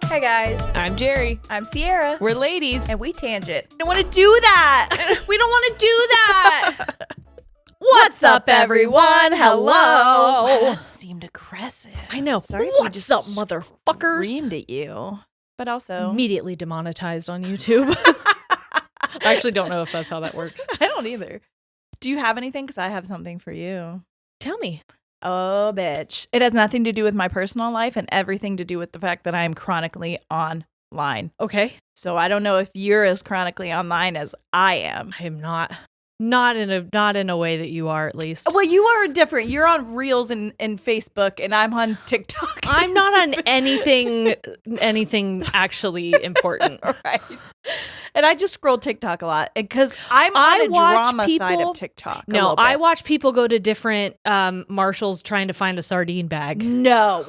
Hey guys, I'm Jerry. I'm Sierra. We're ladies. And we tangent. I don't want to do that. We don't want to do that. What's up, everyone? Hello. Hello. That seemed aggressive. I know. Sorry if we What's just up, motherfuckers? screamed at you. But also, Immediately demonetized on YouTube. I actually don't know if that's how that works. I don't either. Do you have anything? Because I have something for you. Tell me. Oh, bitch. It has nothing to do with my personal life and everything to do with the fact that I am chronically online. Okay. So I don't know if you're as chronically online as I am. I am not. Not in a way that you are, at least. Well, you are different. You're on Reels and Facebook, and I'm on TikTok. I'm not on anything actually important. Right. And I just scroll TikTok a lot because I'm on a drama side of TikTok. No, I watch people go to different Marshalls trying to find a sardine bag. No.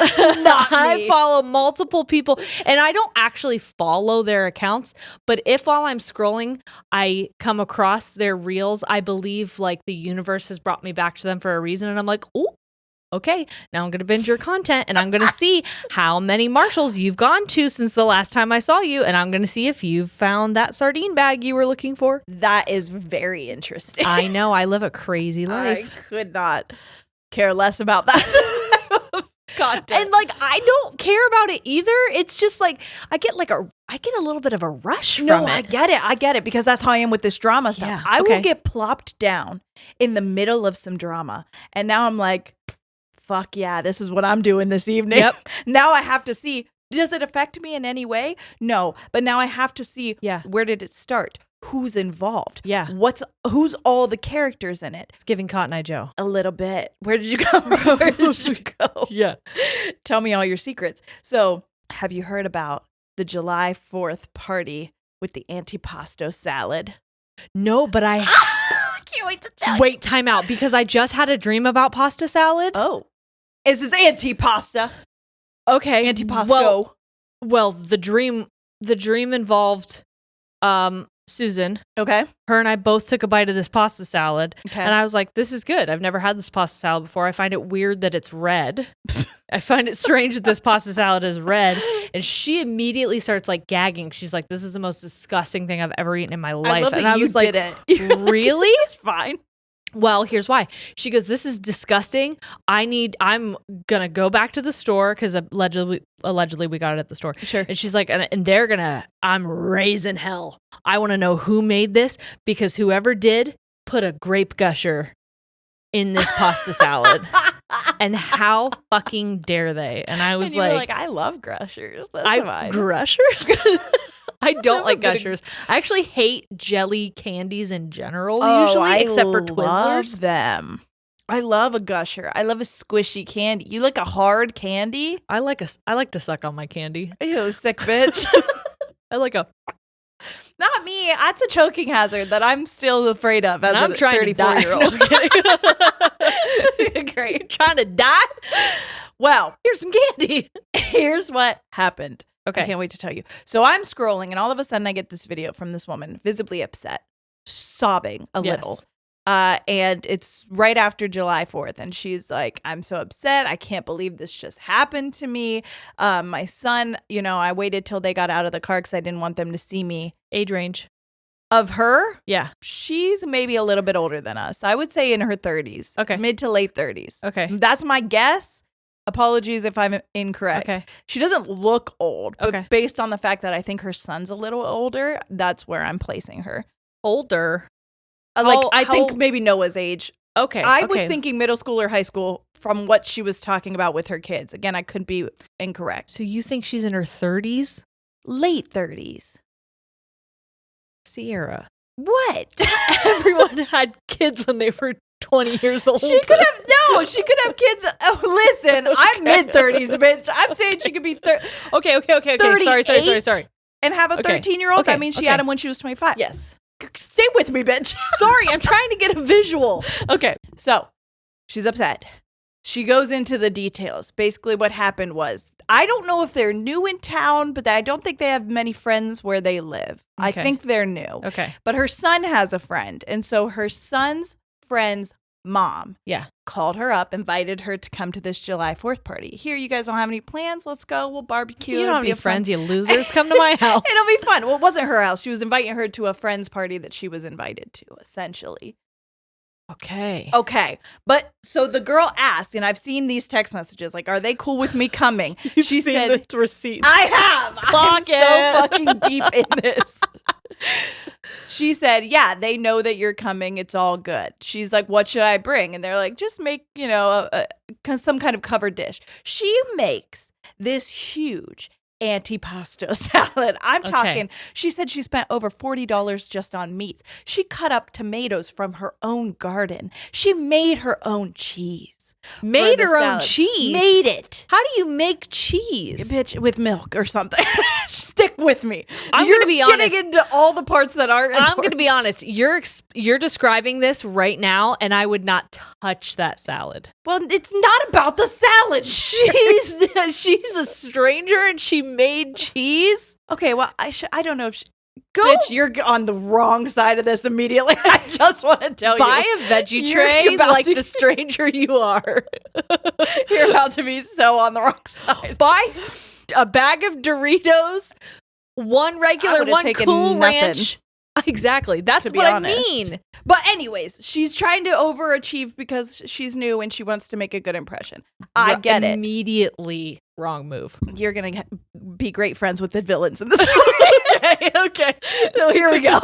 I follow multiple people, and I don't actually follow their accounts, but if while I'm scrolling, I come across their reels, I believe like the universe has brought me back to them for a reason, and I'm like, oh, okay, now I'm going to binge your content, and I'm going to see how many Marshalls you've gone to since the last time I saw you, and I'm going to see if you've found that sardine bag you were looking for. That is very interesting. I know, I live a crazy life. I could not care less about that content. And like, I don't care about it either. It's just like, I get a little bit of a rush from it. No, I get it because that's how I am with this drama stuff. Yeah, I will get plopped down in the middle of some drama, and now I'm like, fuck yeah, this is what I'm doing this evening. Yep. Now I have to see, does it affect me in any way? No, but now I have to see, where did it start? Who's involved? Yeah. Who's all the characters in it? It's giving Cotton Eye Joe. A little bit. Where did you go? Where did you go? Yeah. Tell me all your secrets. So, have you heard about the July 4th party with the antipasto salad? No, but I can't wait to tell you. Wait, time out, because I just had a dream about pasta salad. Oh. This is antipasta. Okay. Antipasto. Well, the dream involved Susan. Okay. Her and I both took a bite of this pasta salad. Okay. And I was like, this is good. I've never had this pasta salad before. I find it weird that it's red. I find it strange that this pasta salad is red. And she immediately starts like gagging. She's like, this is the most disgusting thing I've ever eaten in my life. I love and that I was like, really? It's fine. Well, here's why. She goes, this is disgusting. I'm going to go back to the store because allegedly we got it at the store. Sure. And she's like, and they're going to, I'm raising hell. I want to know who made this because whoever did put a grape gusher in this pasta salad. And how fucking dare they? And I was like, I love gushers. That's fine. Gushers? I don't like gushers. I actually hate jelly candies in general, usually, except for Twizzlers. I love them. I love a gusher. I love a squishy candy. You like a hard candy? I like to suck on my candy. Ew, sick bitch. I like a. Not me. That's a choking hazard that I'm still afraid of as I'm a trying 34-year-old. No, great. Trying to die? Well, here's some candy. Here's what happened. Okay. I can't wait to tell you. So I'm scrolling, and all of a sudden I get this video from this woman, visibly upset, sobbing a little. And it's right after July 4th. And she's like, I'm so upset. I can't believe this just happened to me. My son, I waited till they got out of the car because I didn't want them to see me. Age range. Of her? Yeah. She's maybe a little bit older than us. I would say in her 30s. Okay. Mid to late 30s. Okay. That's my guess. Apologies if I'm incorrect. Okay. She doesn't look old, but okay. Based on the fact that I think her son's a little older, that's where I'm placing her. Older? I think maybe Noah's age. Okay. I was thinking middle school or high school from what she was talking about with her kids. Again, I could be incorrect. So you think she's in her 30s? Late 30s. Sierra. What? Everyone had kids when they were 20 years old. She could have kids. Oh, listen, I'm mid-30s, bitch. I'm saying she could be Okay. Sorry. And have a 13-year-old. That means she had him when she was 25. Yes. Stay with me, bitch. Sorry, I'm trying to get a visual. Okay, so she's upset. She goes into the details. Basically, what happened was, I don't know if they're new in town, but I don't think they have many friends where they live. Okay. I think they're new. Okay. But her son has a friend. And so her son's friend's mom Yeah. called her up, invited her to come to this July 4th party. Here, you guys don't have any plans? Let's go. We'll barbecue. You don't have any friends, you losers. Come to my house. It'll be fun. Well, it wasn't her house. She was inviting her to a friend's party that she was invited to, essentially. Okay. But so the girl asked, and I've seen these text messages, like, are they cool with me coming? She said, the receipts. I have. I'm so fucking deep in this. She said, yeah, they know that you're coming. It's all good. She's like, what should I bring? And they're like, just make, some kind of covered dish. She makes this huge antipasto salad. I'm talking, she said she spent over $40 just on meats. She cut up tomatoes from her own garden. She made her own cheese. Made her own cheese? Made it. How do you make cheese? Bitch, with milk or something. Stick with me. I'm going to be honest. Getting into all the parts that aren't important. I'm going to be honest. You're describing this right now, and I would not touch that salad. Well, it's not about the salad. She's a stranger, and she made cheese? Okay, well, I don't know if bitch, you're on the wrong side of this immediately. I just want to tell Buy a veggie tray like the stranger you are. You're about to be so on the wrong side. Buy a bag of Doritos, one regular, one Cool Ranch. Exactly. That's what I mean. But anyways, she's trying to overachieve because she's new and she wants to make a good impression. I get it. Immediately wrong move. You're going to be great friends with the villains in the story. Okay. So here we go.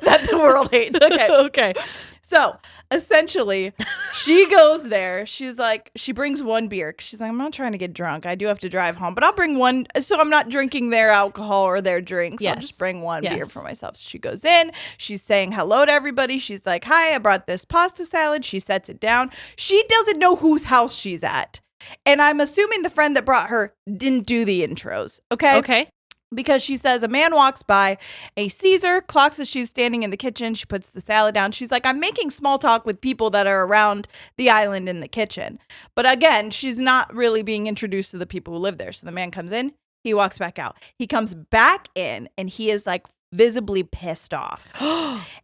That the world hates. Okay. So essentially, she goes there. She's like, she brings one beer. She's like, I'm not trying to get drunk. I do have to drive home, but I'll bring one. So I'm not drinking their alcohol or their drinks. I'll just bring one beer for myself. So she goes in. She's saying hello to everybody. She's like, hi, I brought this pasta salad. She sets it down. She doesn't know whose house she's at. And I'm assuming the friend that brought her didn't do the intros. Okay. Because she says a man walks by, a sees her, clocks as she's standing in the kitchen. She puts the salad down. She's like, I'm making small talk with people that are around the island in the kitchen. But again, she's not really being introduced to the people who live there. So the man comes in, he walks back out. He comes back in and he is like visibly pissed off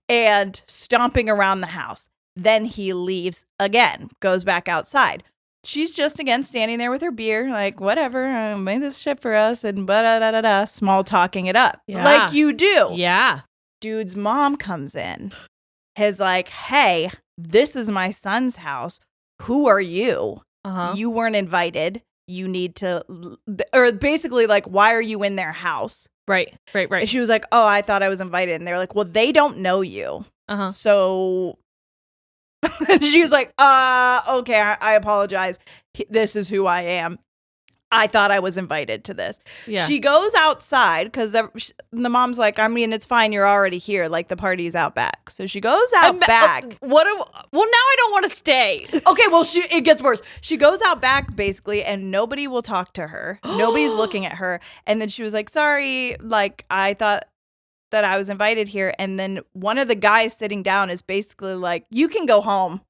and stomping around the house. Then he leaves again, goes back outside. She's just, again, standing there with her beer, like, whatever, made this shit for us, and da-da-da-da-da, small talking it up. Yeah. Like you do. Yeah. Dude's mom comes in, is like, hey, this is my son's house. Who are you? You weren't invited. You need to, or basically, like, why are you in their house? Right. And she was like, oh, I thought I was invited. And they're like, well, they don't know you. So... she was like, okay, I apologize. This is who I am. I thought I was invited to this. Yeah. She goes outside because the mom's like, I mean, it's fine. You're already here. Like, the party's out back. So she goes out back. Well, now I don't want to stay. Okay, well, it gets worse. She goes out back, basically, and nobody will talk to her. Nobody's looking at her. And then she was like, sorry, like, I thought that I was invited here. And then one of the guys sitting down is basically like, you can go home.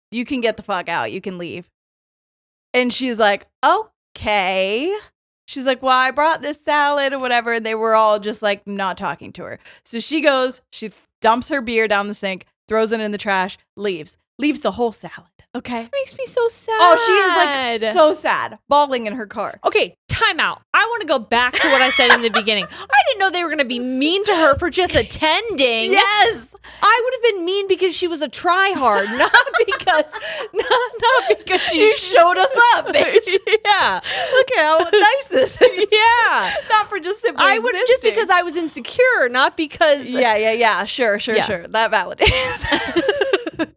You can get the fuck out. You can leave. And she's like, okay. She's like, well, I brought this salad or whatever. And they were all just like not talking to her. So she goes, she dumps her beer down the sink, throws it in the trash, leaves the whole salad. Okay. It makes me so sad. Oh, she is like so sad, bawling in her car. Okay, time out. I want to go back to what I said in the beginning. I didn't know they were going to be mean to her for just attending. Yes. I would have been mean because she was a try-hard, not because she showed us up, bitch. Yeah. Look how nice this is. Yeah. Not for just simply I would just because I was insecure, not because Yeah. Sure. That validates.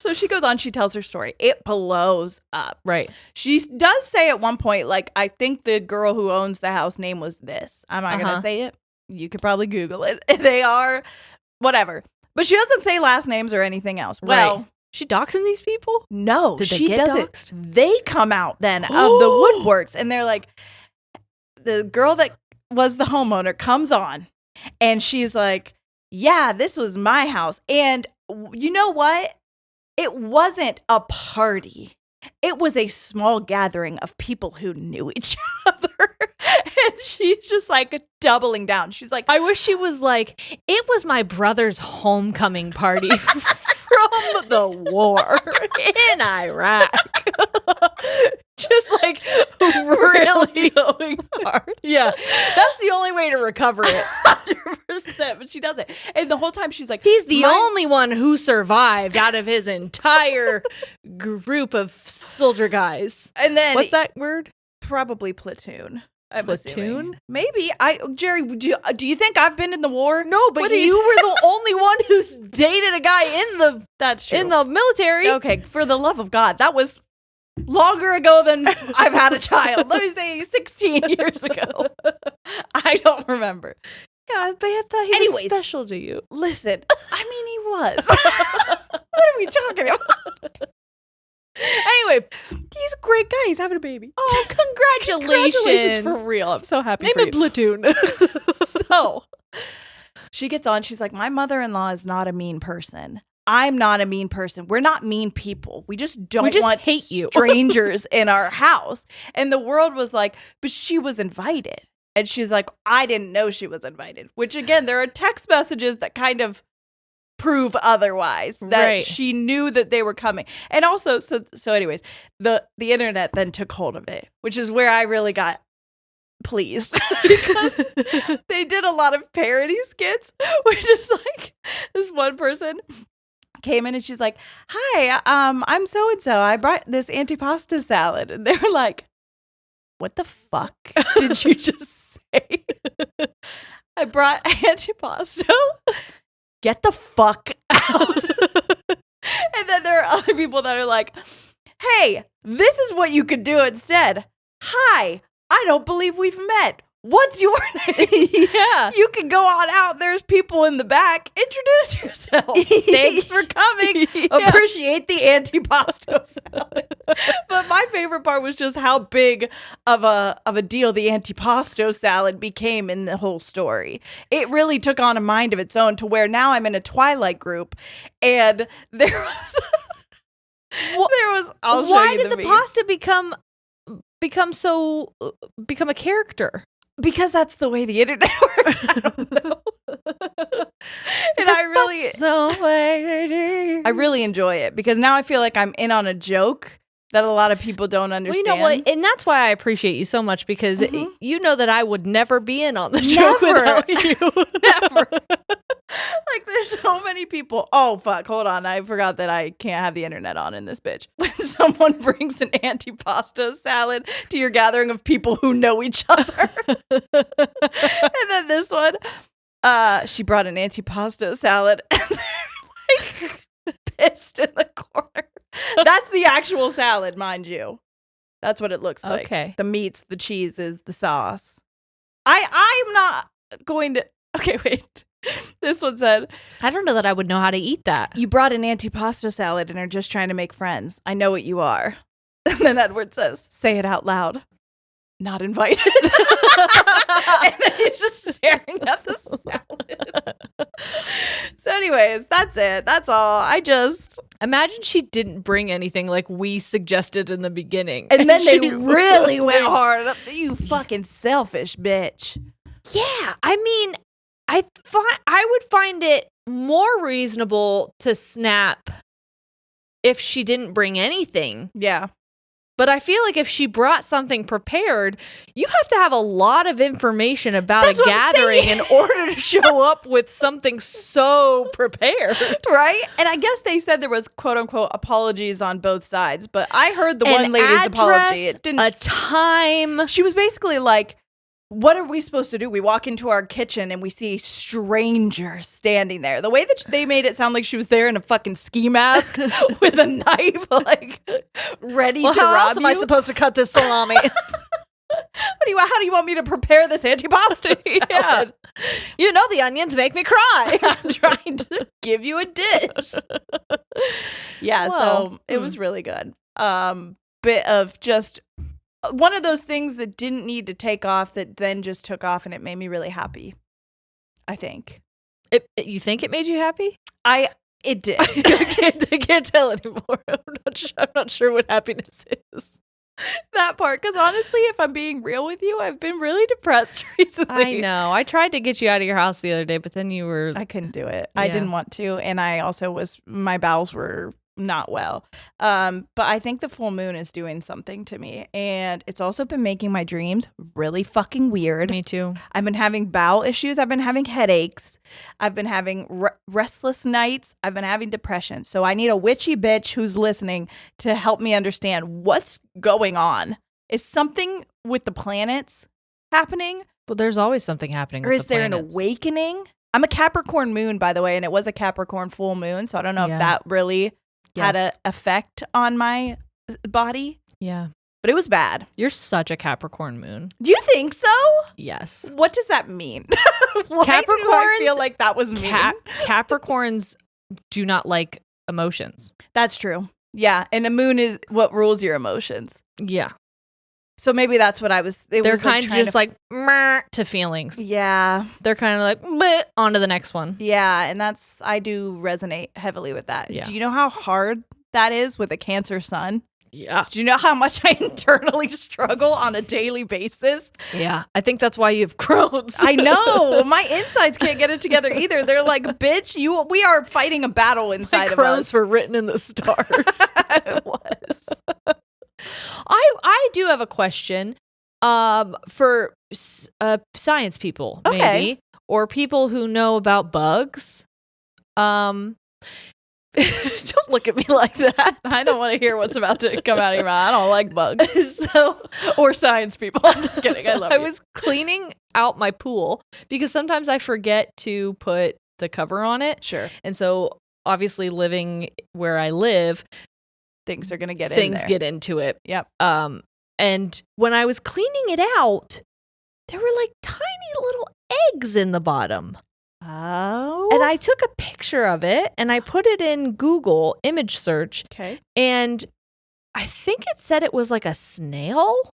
So she goes on, she tells her story. It blows up. Right. She does say at one point, like, I think the girl who owns the house name was this. I'm not going to say it. You could probably Google it. They are whatever. But she doesn't say last names or anything else. Right. Well, she doxing these people? No, Did they she get doesn't. doxed? They come out then of the woodworks and they're like, the girl that was the homeowner comes on and she's like, yeah, this was my house. And you know what? It wasn't a party. It was a small gathering of people who knew each other. And she's just like doubling down. She's like, I wish she was like, it was my brother's homecoming party from about the war in Iraq. Just like really going hard. Yeah. That's the only way to recover it. 100%. But she doesn't. And the whole time she's like, he's the only one who survived out of his entire group of soldier guys. And then what's that word? Probably platoon. Platoon? Maybe. Jerry, do you think I've been in the war? No, but you were the only one who's dated a guy That's true. In the military. Okay, for the love of God. That was longer ago than I've had a child. Let me say 16 years ago. I don't remember. Yeah, but I thought he was special to you. Listen, I mean, he was. What are we talking about? Anyway, he's a great guy. He's having a baby. Oh, congratulations. For real. I'm so happy Name for you. it Platoon. So, she gets on. She's like, my mother-in-law is not a mean person. I'm not a mean person. We're not mean people. We just hate you. Strangers in our house. And the world was like, but she was invited. And she's like, I didn't know she was invited. Which, again, there are text messages that kind of prove otherwise, that she knew that they were coming. And also, so anyways, the internet then took hold of it, which is where I really got pleased because they did a lot of parody skits, which is like, this one person came in and she's like, hi, I'm so-and-so. I brought this antipasta salad. And they were like, what the fuck did you just say? I brought antipasto. Get the fuck out. And then there are other people that are like, hey, this is what you could do instead. Hi, I don't believe we've met. What's your name? Yeah. You can go on out. There's people in the back. Introduce yourself. Thanks for coming. Yeah. Appreciate the antipasto salad. But my favorite part was just how big of a deal the antipasto salad became in the whole story. It really took on a mind of its own to where now I'm in a Twilight group and there was why did the pasta become a character? Because that's the way the internet works. I don't know. And I really enjoy it because now I feel like I'm in on a joke that a lot of people don't understand. Well, you know what? And that's why I appreciate you so much because you know that I would never be in on the joke without you. Never. Like, there's so many people. Oh, fuck. Hold on. I forgot that I can't have the internet on in this bitch. When someone brings an antipasto salad to your gathering of people who know each other. And then this one, she brought an antipasto salad and they're like pissed in the corner. That's the actual salad, mind you. That's what it looks like. Okay. The meats, the cheeses, the sauce. I'm not going to. Okay, wait. This one said, I don't know that I would know how to eat that. You brought an antipasto salad and are just trying to make friends. I know what you are. And then Edward says, say it out loud. Not invited. And then he's just staring at the salad. So anyways, that's it. That's all. Imagine she didn't bring anything like we suggested in the beginning. And then they really went hard. You fucking selfish bitch. Yeah. I mean, I would find it more reasonable to snap if she didn't bring anything. Yeah. But I feel like if she brought something prepared, you have to have a lot of information about a gathering in order to show up with something so prepared. Right? And I guess they said there was quote unquote apologies on both sides, but I heard the one lady's apology. It didn't. A time. She was basically like, what are we supposed to do? We walk into our kitchen and we see strangers standing there. The way that they made it sound like she was there in a fucking ski mask with a knife, like ready to rob you. How else am I supposed to cut this salami? How do you want me to prepare this antipasto salad? Yeah. You know the onions make me cry. I'm trying to give you a dish. Yeah, so it was really good. Bit of just one of those things that didn't need to take off that then just took off, and it made me really happy. I think. You think it made you happy? It did. I can't tell anymore. I'm not sure what happiness is. That part, because honestly, if I'm being real with you, I've been really depressed recently. I know. I tried to get you out of your house the other day, but then you were... I couldn't do it. I didn't want to. And I also my bowels were not well. But I think the full moon is doing something to me. And it's also been making my dreams really fucking weird. Me too. I've been having bowel issues. I've been having headaches. I've been having restless nights. I've been having depression. So I need a witchy bitch who's listening to help me understand what's going on. Is something with the planets happening? Well, there's always something happening. Or is there an awakening? I'm a Capricorn moon, by the way, and it was a Capricorn full moon. So I don't know if that really had an effect on my body. Yeah. But it was bad. You're such a Capricorn moon. Do you think so? Yes. What does that mean? Why Capricorns do I feel like that was mean? Capricorns do not like emotions. That's true. Yeah. And the moon is what rules your emotions. Yeah. So maybe that's what I was. They're kind of just like meh to feelings. Yeah. They're kind of like bleh, on to the next one. Yeah. And I do resonate heavily with that. Yeah. Do you know how hard that is with a Cancer sun? Yeah. Do you know how much I internally struggle on a daily basis? Yeah. I think that's why you have Crohn's. I know. My insides can't get it together either. They're like, bitch, we are fighting a battle inside of us. Crohn's were written in the stars. It was. I do have a question for science people, maybe, or people who know about bugs. Don't look at me like that. I don't want to hear what's about to come out of your mouth. I don't like bugs. Or science people. I'm just kidding. I love you. I was cleaning out my pool because sometimes I forget to put the cover on it. Sure. And so obviously living where I live, things are going to get in things there. get into it. Yep. And when I was cleaning it out, there were like tiny little eggs in the bottom. Oh. And I took a picture of it and I put it in Google image search. Okay. And I think it said it was like a snail.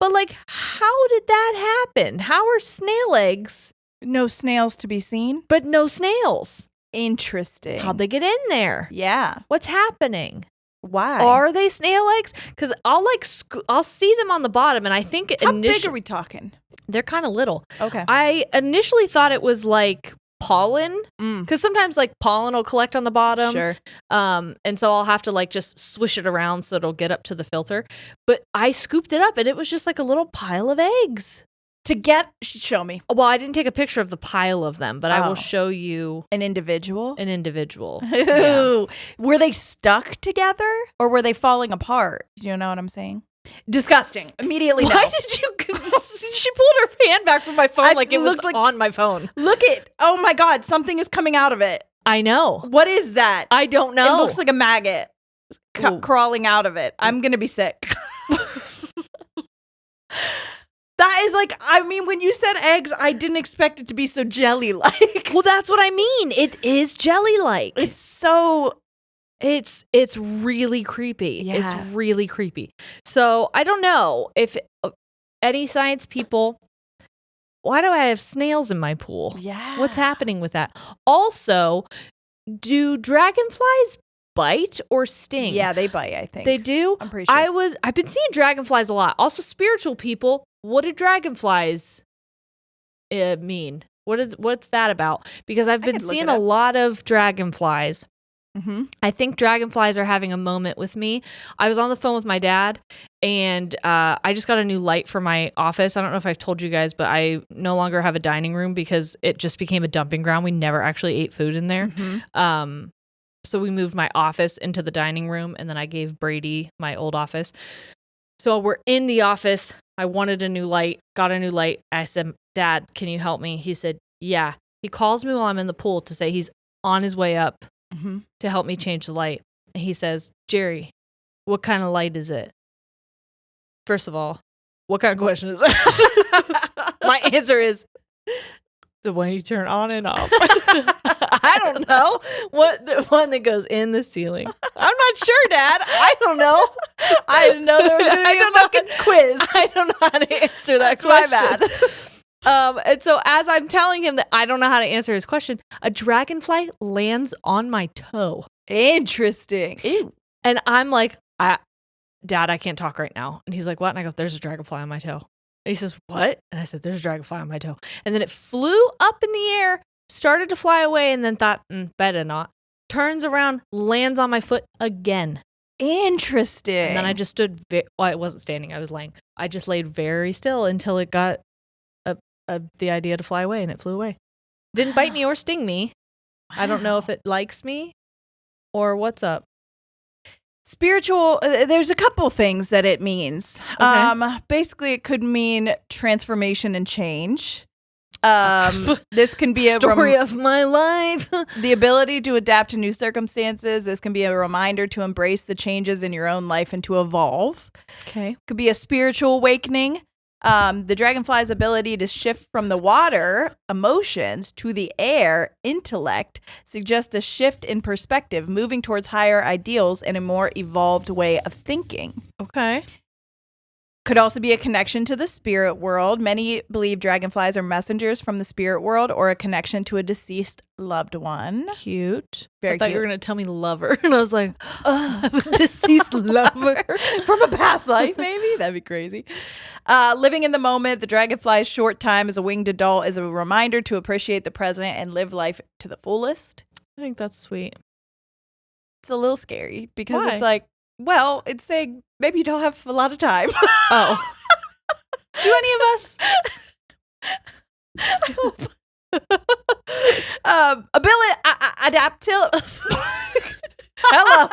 But like, how did that happen? How are snail eggs? No snails to be seen. But no snails. Interesting. How'd they get in there? Yeah. What's happening? Why? Are they snail eggs? Because I'll see them on the bottom, and I think how big are we talking? They're kind of little. Okay. I initially thought it was like pollen, because sometimes like pollen will collect on the bottom. Sure. And so I'll have to like just swish it around so it'll get up to the filter. But I scooped it up, and it was just like a little pile of eggs. Show me. Well, I didn't take a picture of the pile of them, but I will show you an individual. Yeah. Were they stuck together or were they falling apart? Do you know what I'm saying? Disgusting. Immediately. Why did you? She pulled her hand back from my phone like it was on my phone. Look it. Oh my God. Something is coming out of it. I know. What is that? I don't know. It looks like a maggot crawling out of it. I'm going to be sick. That is like, I mean, when you said eggs, I didn't expect it to be so jelly-like. Well, that's what I mean. It is jelly-like. It's so... It's really creepy. Yeah. It's really creepy. So I don't know if any science people, why do I have snails in my pool? Yeah. What's happening with that? Also, do dragonflies bite or sting? Yeah, they bite, I think. They do? I'm pretty sure. I've been seeing dragonflies a lot. Also, spiritual people, what do dragonflies mean? What's that about? Because I've been seeing a lot of dragonflies. Mm-hmm. I think dragonflies are having a moment with me. I was on the phone with my dad, and I just got a new light for my office. I don't know if I've told you guys, but I no longer have a dining room because it just became a dumping ground. We never actually ate food in there. Mm-hmm. So we moved my office into the dining room, and then I gave Brady my old office. So we're in the office. I wanted a new light, got a new light. I said, Dad, can you help me? He said, yeah. He calls me while I'm in the pool to say he's on his way up to help me change the light. And he says, Jerry, what kind of light is it? First of all, what kind of question is that? My answer is the one you turn on and off. I don't know. What the one that goes in the ceiling? I'm not sure, Dad. I don't know. I didn't know there was going to be a fucking quiz. I don't know how to answer that question. My bad. And so as I'm telling him that I don't know how to answer his question, a dragonfly lands on my toe. Interesting. Ew. And I'm like, Dad, I can't talk right now. And he's like, what? And I go, there's a dragonfly on my toe. And he says, what? And I said, there's a dragonfly on my toe. And then it flew up in the air, started to fly away, and then thought, better not. Turns around, lands on my foot again. Interesting. And then I just stood, I wasn't standing, I was laying. I just laid very still until it got the idea to fly away, and it flew away. Didn't bite me or sting me. Wow. I don't know if it likes me or what's up. Spiritual, there's a couple things that it means. Okay. Basically, it could mean transformation and change. This can be a story of my life. The ability to adapt to new circumstances. This can be a reminder to embrace the changes in your own life and to evolve. Okay. Could be a spiritual awakening. The dragonfly's ability to shift from the water, emotions, to the air, intellect, suggests a shift in perspective, moving towards higher ideals and a more evolved way of thinking. Okay. Could also be a connection to the spirit world. Many believe dragonflies are messengers from the spirit world or a connection to a deceased loved one. Cute. Very I thought cute. you were going to tell me lover. And I was like, deceased lover. From a past life, maybe? That'd be crazy. Living in the moment, the dragonfly's short time as a winged adult is a reminder to appreciate the present and live life to the fullest. I think that's sweet. It's a little scary because Why? It's like, well, it's saying maybe you don't have a lot of time. Oh. Do any of us? I hope. Adaptability. Hello.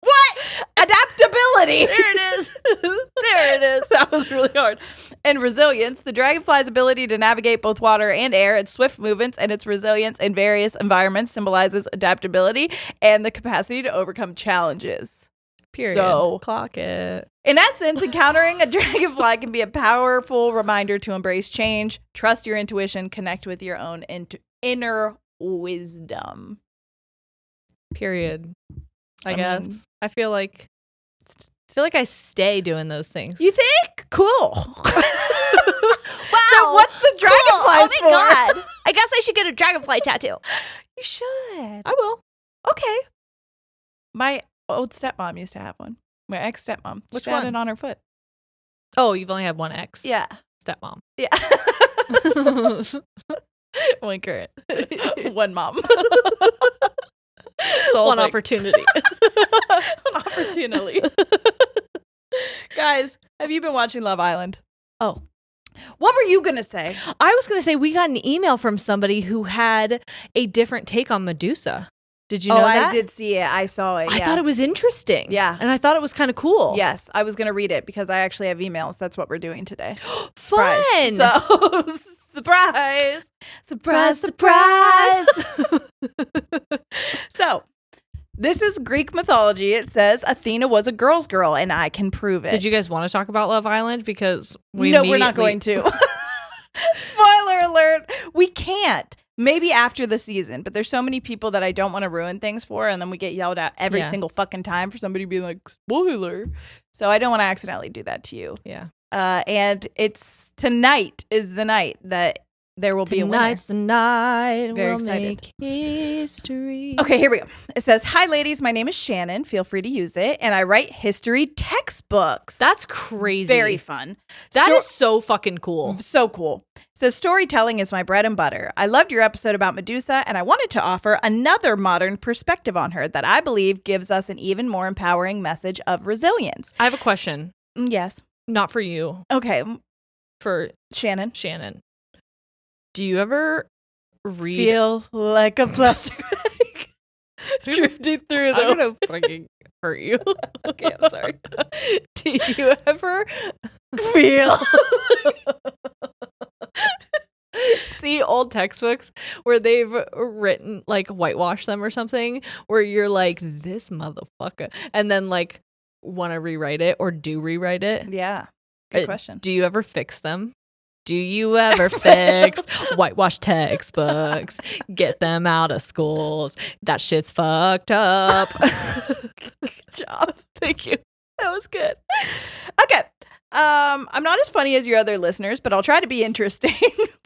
What? Adaptability. There it is. There it is. That was really hard. And resilience. The dragonfly's ability to navigate both water and air, its swift movements, and its resilience in various environments symbolizes adaptability and the capacity to overcome challenges. Period. So, clock it. In essence, encountering a dragonfly can be a powerful reminder to embrace change, trust your intuition, connect with your own inner wisdom. Period. I guess. I feel like I stay doing those things. You think? Cool. Wow. So what's the dragonflies for? God. I guess I should get a dragonfly tattoo. You should. I will. Okay. My old stepmom used to have one. My ex-stepmom. Which she had one? it on her foot. Oh, you've only had one ex. Yeah. Stepmom. Yeah. One current. One mom. One opportunity. One opportunity. Guys, have you been watching Love Island? Oh. What were you going to say? I was going to say we got an email from somebody who had a different take on Medusa. Did you know that? I did see it. I saw it. I thought it was interesting. Yeah. And I thought it was kind of cool. Yes. I was going to read it because I actually have emails. That's what we're doing today. Fun. So, surprise. Surprise, surprise. So, this is Greek mythology. It says Athena was a girl's girl, and I can prove it. Did you guys want to talk about Love Island? Because we're not going to. Spoiler alert. We can't. Maybe after the season, but there's so many people that I don't want to ruin things for, and then we get yelled at every single fucking time for somebody being like, spoiler. So I don't want to accidentally do that to you. Yeah. And it's tonight is the night that there will be a winner. Tonight's the night. Very we'll excited. Make history. Okay, here we go. It says, "Hi, ladies. My name is Shannon. Feel free to use it. And I write history textbooks." That's crazy. Very fun. That is so fucking cool. So cool. It says, "Storytelling is my bread and butter. I loved your episode about Medusa, and I wanted to offer another modern perspective on her that I believe gives us an even more empowering message of resilience." I have a question. Yes. Not for you. Okay. For Shannon. Do you ever read? Feel like a plastic bag drifting through the... I'm gonna fucking hurt you. Okay, I'm sorry. Do you ever feel... see old textbooks where they've written, like, whitewash them or something, where you're like, this motherfucker, and then, like, want to rewrite it or do rewrite it? Yeah. Good question. Do you ever fix them? Do you ever fix whitewash textbooks? Get them out of schools. That shit's fucked up. Good job. Thank you. That was good. Okay. I'm not as funny as your other listeners, but I'll try to be interesting.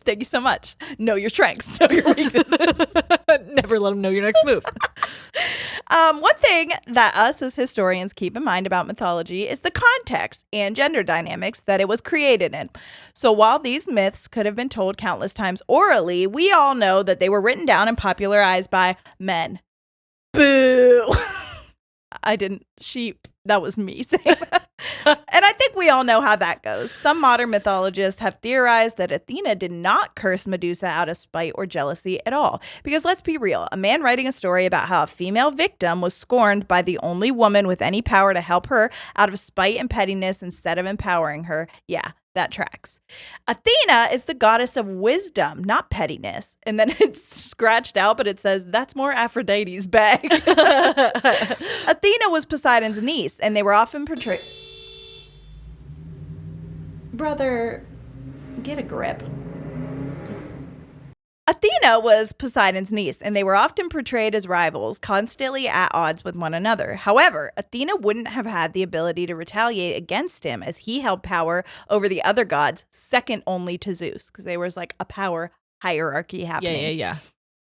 Thank you so much. Know your strengths, know your weaknesses. Never let them know your next move. One thing that us as historians keep in mind about mythology is the context and gender dynamics that it was created in. So while these myths could have been told countless times orally, we all know that they were written down and popularized by men. Boo! I didn't. That was me saying that. And I think we all know how that goes. Some modern mythologists have theorized that Athena did not curse Medusa out of spite or jealousy at all. Because let's be real, a man writing a story about how a female victim was scorned by the only woman with any power to help her out of spite and pettiness instead of empowering her, yeah, that tracks. Athena is the goddess of wisdom, not pettiness. And then it's scratched out, but it says that's more Aphrodite's bag. Athena was Poseidon's niece, and they were often portrayed... Brother, get a grip. Athena was Poseidon's niece, and they were often portrayed as rivals, constantly at odds with one another. However, Athena wouldn't have had the ability to retaliate against him, as he held power over the other gods, second only to Zeus, because there was like a power hierarchy happening. Yeah.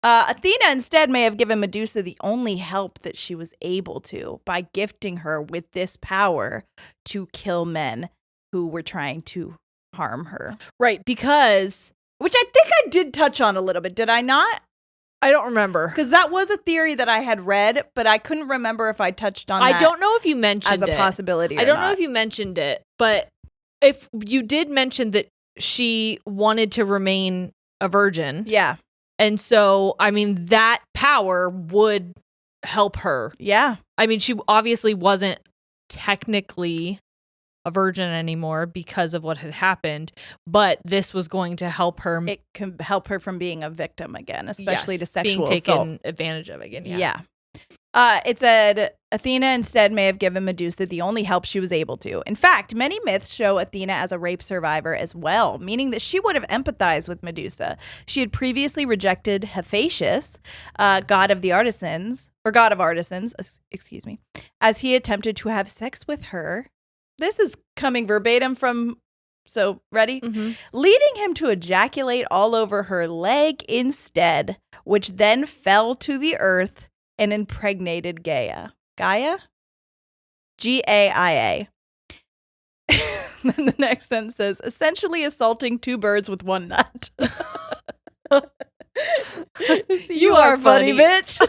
Athena instead may have given Medusa the only help that she was able to by gifting her with this power to kill men who were trying to harm her. Right, because... Which I think I did touch on a little bit. Did I not? I don't remember. Because that was a theory that I had read, but I couldn't remember if I touched on that. I don't know if you mentioned it. As a possibility or I don't not. know if you mentioned it, but if you did mention that she wanted to remain a virgin. Yeah. And so, I mean, that power would help her. Yeah. I mean, she obviously wasn't technically a virgin anymore because of what had happened, but this was going to help her. It can help her from being a victim again, especially to being sexual taken assault. advantage of again. Yeah. It said Athena instead may have given Medusa the only help she was able to. In fact, many myths show Athena as a rape survivor as well, meaning that she would have empathized with Medusa. She had previously rejected Hephaestus, god of artisans, excuse me, as he attempted to have sex with her. This is coming verbatim from, so ready? Mm-hmm. Leading him to ejaculate all over her leg instead, which then fell to the earth and impregnated Gaia. Gaia? Gaia. Then the next sentence says, essentially assaulting two birds with one nut. You are funny, bitch.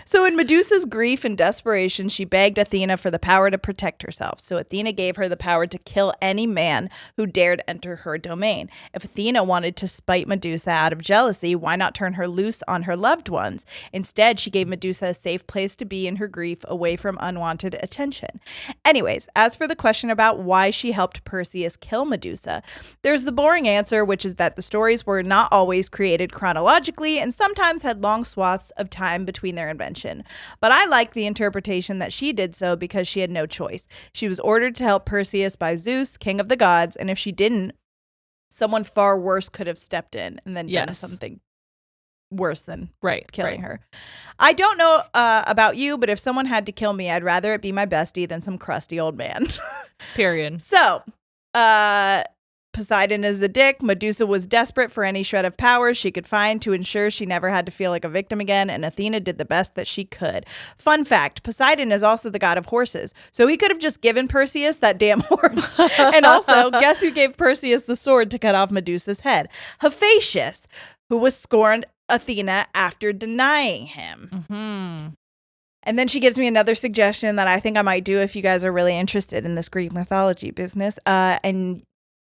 So in Medusa's grief and desperation, she begged Athena for the power to protect herself. So Athena gave her the power to kill any man who dared enter her domain. If Athena wanted to spite Medusa out of jealousy, why not turn her loose on her loved ones? Instead, she gave Medusa a safe place to be in her grief, away from unwanted attention. Anyways, as for the question about why she helped Perseus kill Medusa, there's the boring answer, which is that the stories were not always created chronologically and sometimes had long swaths of time between their invention. But I like the interpretation that she did so because she had no choice. She was ordered to help Perseus by Zeus, king of the gods, and if she didn't, someone far worse could have stepped in and then done something worse than killing her. I don't know about you, but if someone had to kill me, I'd rather it be my bestie than some crusty old man. Period. So, Poseidon is a dick. Medusa was desperate for any shred of power she could find to ensure she never had to feel like a victim again, and Athena did the best that she could. Fun fact, Poseidon is also the god of horses, so he could have just given Perseus that damn horse. And also, guess who gave Perseus the sword to cut off Medusa's head? Hephaestus, who was scorned Athena after denying him. Mm-hmm. And then she gives me another suggestion that I think I might do if you guys are really interested in this Greek mythology business.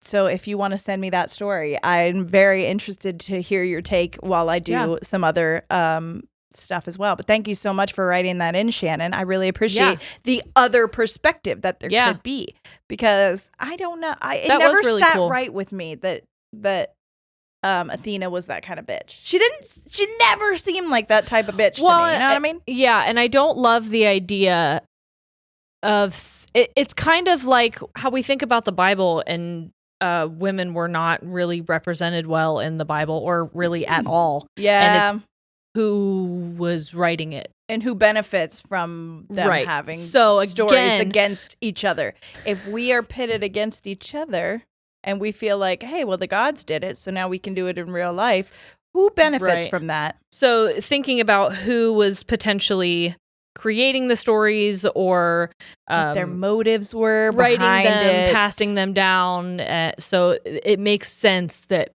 So if you want to send me that story, I'm very interested to hear your take while I do some other stuff as well. But thank you so much for writing that in, Shannon. I really appreciate the other perspective that there could be, because I don't know. It never really sat right with me that Athena was that kind of bitch. She never seemed like that type of bitch to me. You know what I mean? Yeah. And I don't love the idea of it's kind of like how we think about the Bible, and women were not really represented well in the Bible, or really at all. Yeah. And it's who was writing it and who benefits from them having stories against each other. If we are pitted against each other and we feel like, hey, well, the gods did it, so now we can do it in real life, who benefits from that? So thinking about who was potentially creating the stories or what their motives were writing behind them, it. passing them down. So it makes sense that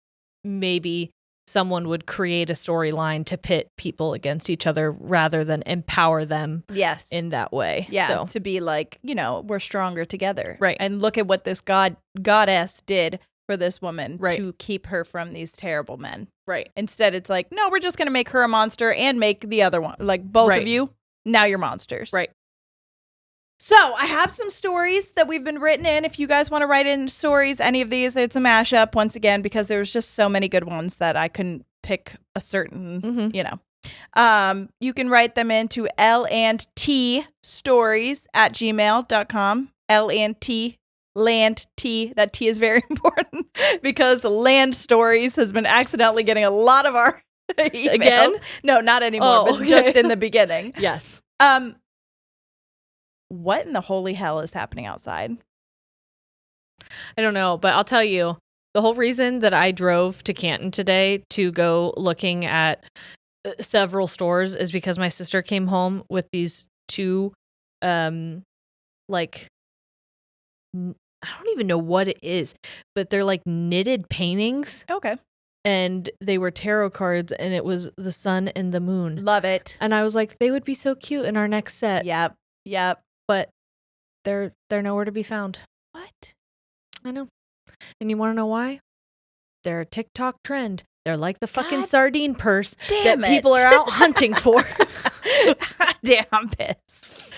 maybe someone would create a storyline to pit people against each other rather than empower them in that way. Yeah, to be like, we're stronger together. Right. And look at what this goddess did for this woman to keep her from these terrible men. Right. Instead, it's like, no, we're just going to make her a monster and make the other one. Like, both of you, now you're monsters. Right. So I have some stories that we've been written in. If you guys want to write in stories, any of these, it's a mashup once again, because there was just so many good ones that I couldn't pick a certain, you can write them into landtstories@gmail.com. Land T. That T is very important because Land Stories has been accidentally getting a lot of our emails. Again? No, not anymore, but just in the beginning. Yes. What in the holy hell is happening outside? I don't know, but I'll tell you, the whole reason that I drove to Canton today to go looking at several stores is because my sister came home with these two, like, I don't even know what it is, but they're like knitted paintings. Okay. And they were tarot cards, and it was the sun and the moon. Love it. And I was like, they would be so cute in our next set. Yep. But they're nowhere to be found. What? I know. And you want to know why? They're a TikTok trend. They're like the fucking sardine purse that people are out hunting for. Damn pissed.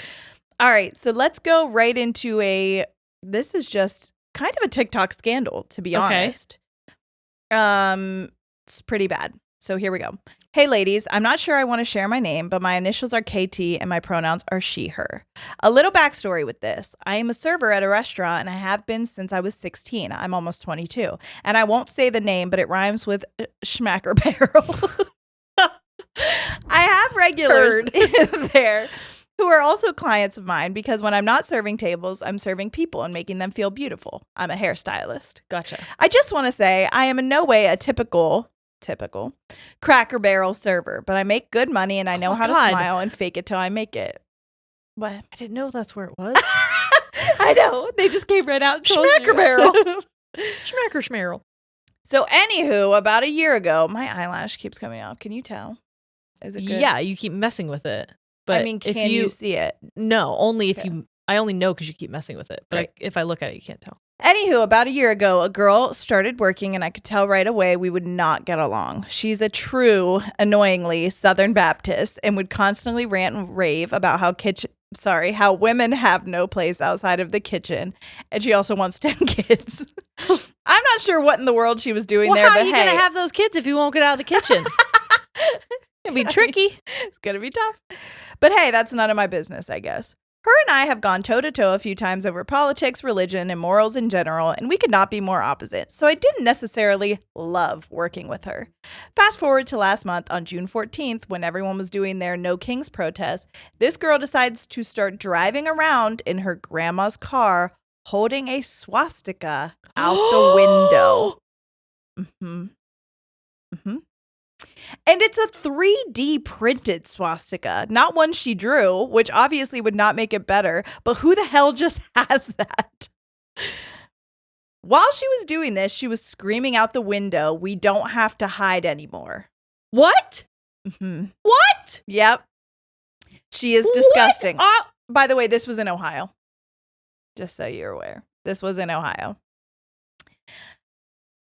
All right, so let's go right into this is just kind of a TikTok scandal, to be honest. It's pretty bad. So here we go. Hey ladies, I'm not sure I want to share my name, but my initials are KT and my pronouns are she, her. A little backstory with this. I am a server at a restaurant and I have been since I was 16. I'm almost 22. And I won't say the name, but it rhymes with Schmacker Barrel. I have regulars in there who are also clients of mine because when I'm not serving tables, I'm serving people and making them feel beautiful. I'm a hairstylist. Gotcha. I just want to say I am in no way a typical Cracker Barrel server, but I make good money and I know how to smile and fake it till I make it. What? I didn't know that's where it was. I know. They just came right out. Schmacker Barrel. Schmacker Schmerl. So anywho, about a year ago, my eyelash keeps coming off. Can you tell? Is it good? Yeah, you keep messing with it. But I mean, can you see it? No, only if you... I only know because you keep messing with it. But if I look at it, you can't tell. Anywho, about a year ago, a girl started working and I could tell right away we would not get along. She's a true, annoyingly, Southern Baptist and would constantly rant and rave about how women have no place outside of the kitchen. And she also wants 10 kids. I'm not sure what in the world she was doing there, but hey. How are you going to have those kids if you won't get out of the kitchen? It'd be tricky. It's going to be tough. But hey, that's none of my business, I guess. Her and I have gone toe-to-toe a few times over politics, religion, and morals in general, and we could not be more opposite, so I didn't necessarily love working with her. Fast forward to last month on June 14th, when everyone was doing their No Kings protest, this girl decides to start driving around in her grandma's car holding a swastika out the window. And it's a 3D printed swastika, not one she drew, which obviously would not make it better. But who the hell just has that? While she was doing this, she was screaming out the window, "We don't have to hide anymore." What? What? Yep. She is disgusting. By the way, this was in Ohio. Just so you're aware. This was in Ohio.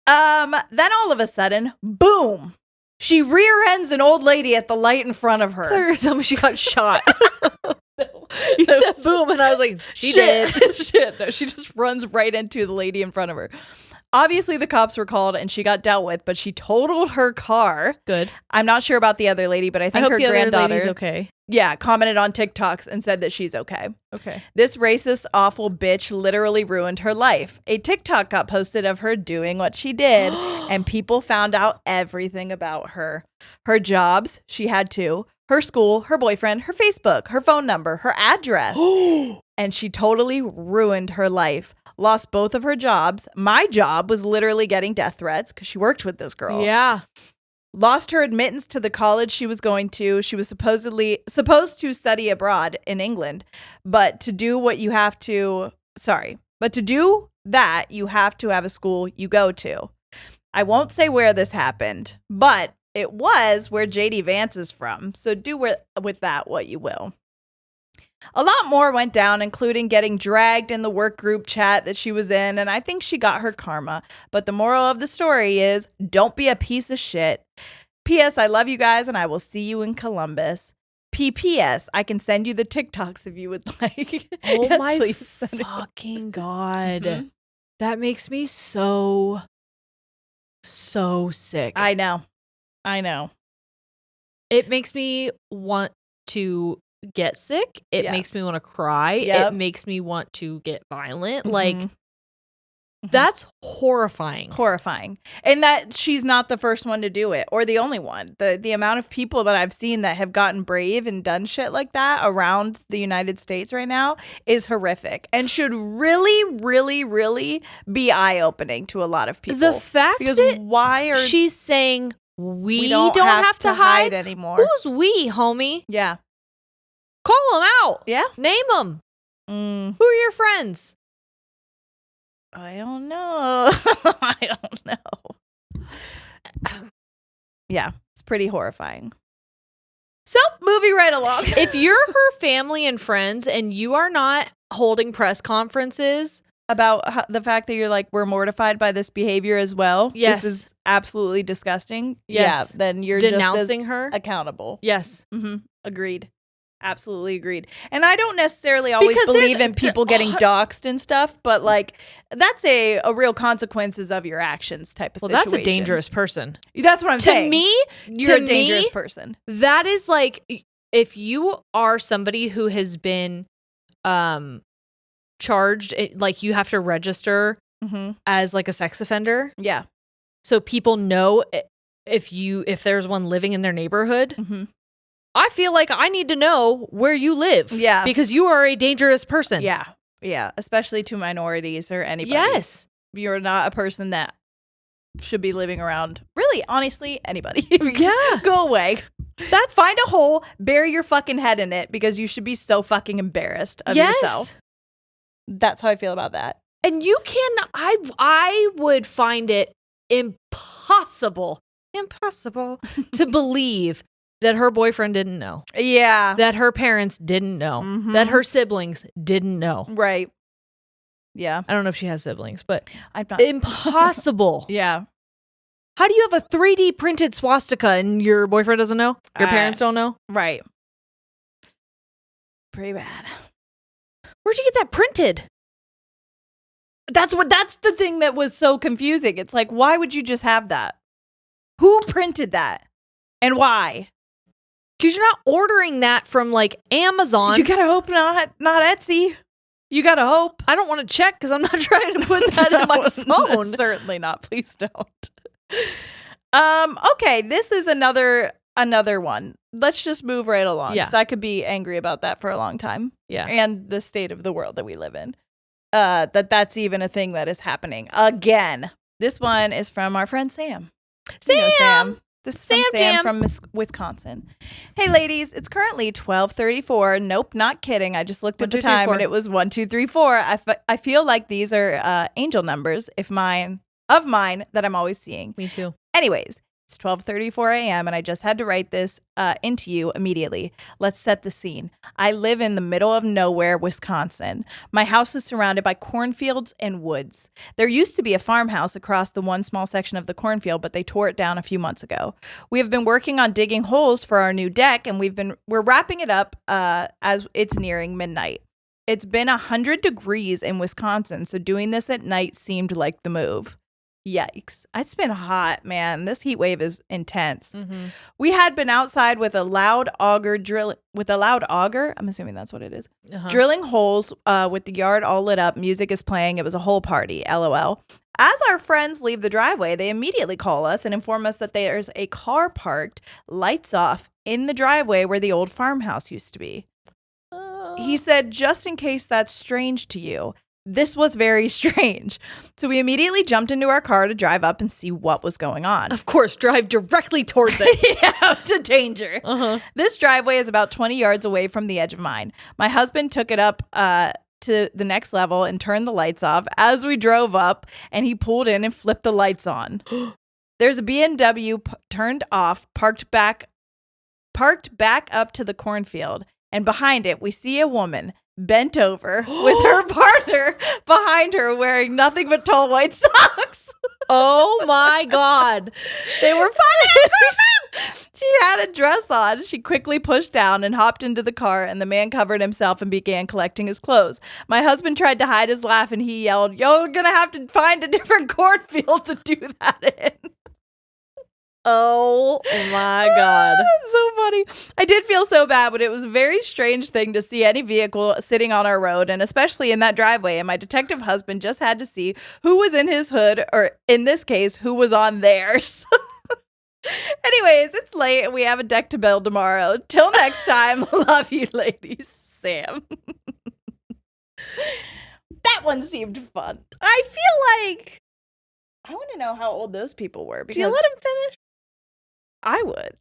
Then all of a sudden, boom. She rear ends an old lady at the light in front of her. Tell me she got shot. You said boom, and I was like, she did. Shit. No, she just runs right into the lady in front of her. Obviously, the cops were called and she got dealt with, but she totaled her car. Good. I'm not sure about the other lady, but I think her granddaughter is okay. Yeah, commented on TikToks and said that she's okay. Okay. This racist, awful bitch literally ruined her life. A TikTok got posted of her doing what she did, and people found out everything about her. Her jobs, she had 2. Her school, her boyfriend, her Facebook, her phone number, her address. And she totally ruined her life. Lost both of her jobs. My job was literally getting death threats because she worked with this girl. Yeah. lost her admittance to the college she was going to. She was supposed to study abroad in England, but to do that, you have to have a school you go to. I won't say where this happened, but it was where JD Vance is from, so do with that what you will. A lot more went down, including getting dragged in the work group chat that she was in, and I think she got her karma. But the moral of the story is, don't be a piece of shit. P.S. I love you guys, and I will see you in Columbus. P.P.S. I can send you the TikToks if you would like. Oh yes, my fucking God. Mm-hmm. That makes me so sick. I know. It makes me want to get sick. It makes me want to cry. Yep. It makes me want to get violent. Mm-hmm. Like, that's horrifying. And that she's not the first one to do it or the only one. The amount of people that I've seen that have gotten brave and done shit like that around the United States right now is horrific and should really, really, really be eye-opening to a lot of people. The fact that she's saying we don't have to hide anymore. Who's we, homie? Yeah. Call them out. Yeah. Name them. Who are your friends? I don't know. Yeah, it's pretty horrifying. So, moving right along. If you're her family and friends and you are not holding press conferences about the fact that you're like, we're mortified by this behavior as well. Yes. This is absolutely disgusting. Yes. Yeah, then you're denouncing just her. Accountable. Yes. Mm-hmm. Agreed. Absolutely agreed. And I don't necessarily always believe in people getting doxxed and stuff, but like that's a real consequences of your actions type of situation. Well, that's a dangerous person. That's what I'm saying. To me, you're a dangerous person. That is like, if you are somebody who has been charged, like you have to register as like a sex offender. Yeah. So people know if there's one living in their neighborhood. Mm-hmm. I feel like I need to know where you live. Yeah. Because you are a dangerous person. Yeah. Yeah. Especially to minorities or anybody. Yes. You're not a person that should be living around, really, honestly, anybody. Yeah. Go away. Find a hole, bury your fucking head in it, because you should be so fucking embarrassed of yourself. That's how I feel about that. And you can, I would find it impossible to believe that her boyfriend didn't know. Yeah. That her parents didn't know. Mm-hmm. That her siblings didn't know. Right. Yeah. I don't know if she has siblings, but I'm not. Impossible. Yeah. How do you have a 3D printed swastika and your boyfriend doesn't know? Your parents don't know? Right. Pretty bad. Where'd you get that printed? That's the thing that was so confusing. It's like, why would you just have that? Who printed that? And why? Because you're not ordering that from like Amazon. You gotta hope not Etsy. You gotta hope. I don't want to check because I'm not trying to put that in my phone. Certainly not. Please don't. Okay, this is another one. Let's just move right along. Yeah. Because I could be angry about that for a long time. Yeah. And the state of the world that we live in. That's even a thing that is happening again. This one is from our friend Sam. You know Sam. This is from Sam from Wisconsin. Hey, ladies, it's currently 12:34. Nope, not kidding. I just looked at the time and it was 1, 2, 3, 4. I feel like these are angel numbers of mine that I'm always seeing. Me too. Anyways, it's 12:34 a.m. and I just had to write this into you immediately. Let's set the scene. I live in the middle of nowhere, Wisconsin. My house is surrounded by cornfields and woods. There used to be a farmhouse across the one small section of the cornfield, but they tore it down a few months ago. We have been working on digging holes for our new deck, and we're wrapping it up as it's nearing midnight. It's been 100 degrees in Wisconsin, so doing this at night seemed like the move. Yikes. It's been hot, man. This heat wave is intense. Mm-hmm. We had been outside with a loud auger I'm assuming that's what it is. Uh-huh. Drilling holes with the yard all lit up. Music is playing. It was a whole party. LOL. As our friends leave the driveway, they immediately call us and inform us that there's a car parked, lights off, in the driveway where the old farmhouse used to be. He said, just in case that's strange to you, This was very strange. So we immediately jumped into our car to drive up and see what was going on. Of course, drive directly towards it. Yeah, to danger. This driveway is about 20 yards away from the edge of mine. My husband took it up to the next level and turned the lights off as we drove up, and he pulled in and flipped the lights on. There's a BMW turned off, parked back up to the cornfield, and behind it we see a woman bent over with her partner behind her wearing nothing but tall white socks. Oh my God. They were fun. She had a dress on. She quickly pushed down and hopped into the car, and the man covered himself and began collecting his clothes. My husband tried to hide his laugh, and he yelled, "You're gonna have to find a different cornfield to do that in." Oh my God. That's so funny. I did feel so bad, but it was a very strange thing to see any vehicle sitting on our road, and especially in that driveway. And my detective husband just had to see who was in his hood, or in this case, who was on theirs. Anyways, it's late and we have a deck to build tomorrow. Till next time, love you ladies. Sam. That one seemed fun. I feel like I want to know how old those people were. Do you let him finish? I would.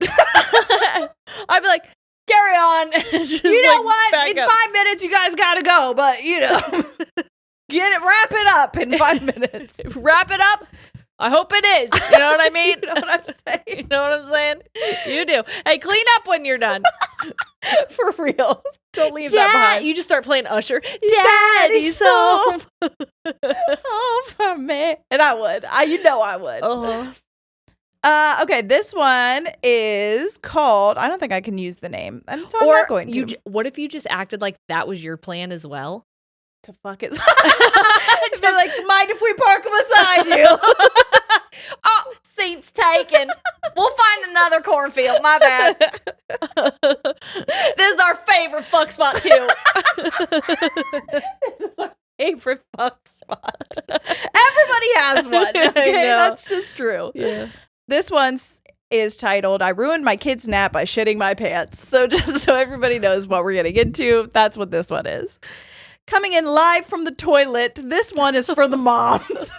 I'd be like, carry on. Just you know what? In 5 minutes, you guys got to go. But, wrap it up in 5 minutes. Wrap it up. I hope it is. You know what I mean? You know what I'm saying? You know what I'm saying? You do. Hey, clean up when you're done. For real. Don't leave that behind. You just start playing Usher. Daddy's home. Home for me. And I would. I would. Okay, this one is called, I don't think I can use the name, and so I'm not going to. What if you just acted like that was your plan as well? To fuck it. It's been like, mind if we park them beside you? Oh, seat's taken. We'll find another cornfield. My bad. This is our favorite fuck spot, too. This is our favorite fuck spot. Everybody has one. Okay, that's just true. Yeah. This one is titled, "I Ruined My Kid's Nap by Shitting My Pants." So just so everybody knows what we're getting into, that's what this one is. Coming in live from the toilet, this one is for the moms.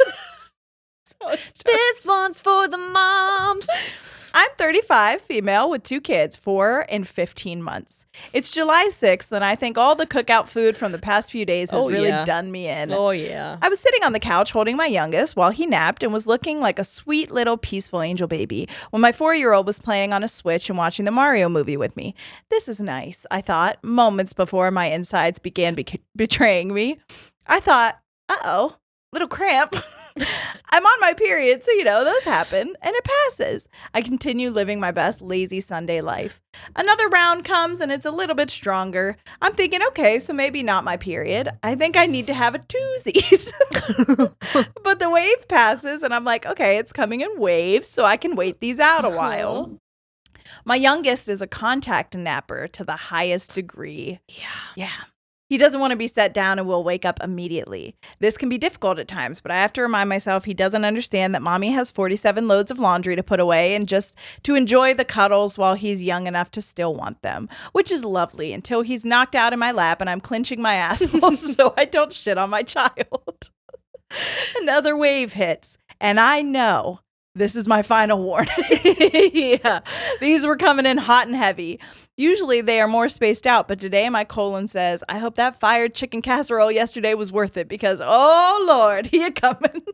This one's for the moms. I'm 35, female with 2 kids, 4 and 15 months. It's July 6th, and I think all the cookout food from the past few days has really done me in. Oh, yeah. I was sitting on the couch holding my youngest while he napped and was looking like a sweet little peaceful angel baby when my 4-year-old was playing on a Switch and watching the Mario movie with me. This is nice, I thought, moments before my insides began betraying me. I thought, uh-oh, little cramp. I'm on my period, so those happen, and it passes. I continue living my best lazy Sunday life. Another round comes, and it's a little bit stronger. I'm thinking, okay, so maybe not my period. I think I need to have a twosies. But the wave passes, and I'm like, okay, it's coming in waves, so I can wait these out a while. My youngest is a contact napper to the highest degree. Yeah. He doesn't want to be set down and will wake up immediately. This can be difficult at times, but I have to remind myself he doesn't understand that mommy has 47 loads of laundry to put away and just to enjoy the cuddles while he's young enough to still want them, which is lovely until he's knocked out in my lap and I'm clenching my asshole so I don't shit on my child. Another wave hits, and I know this is my final warning. Yeah, these were coming in hot and heavy. Usually they are more spaced out, but today my colon says, I hope that fired chicken casserole yesterday was worth it because, oh Lord, he a coming.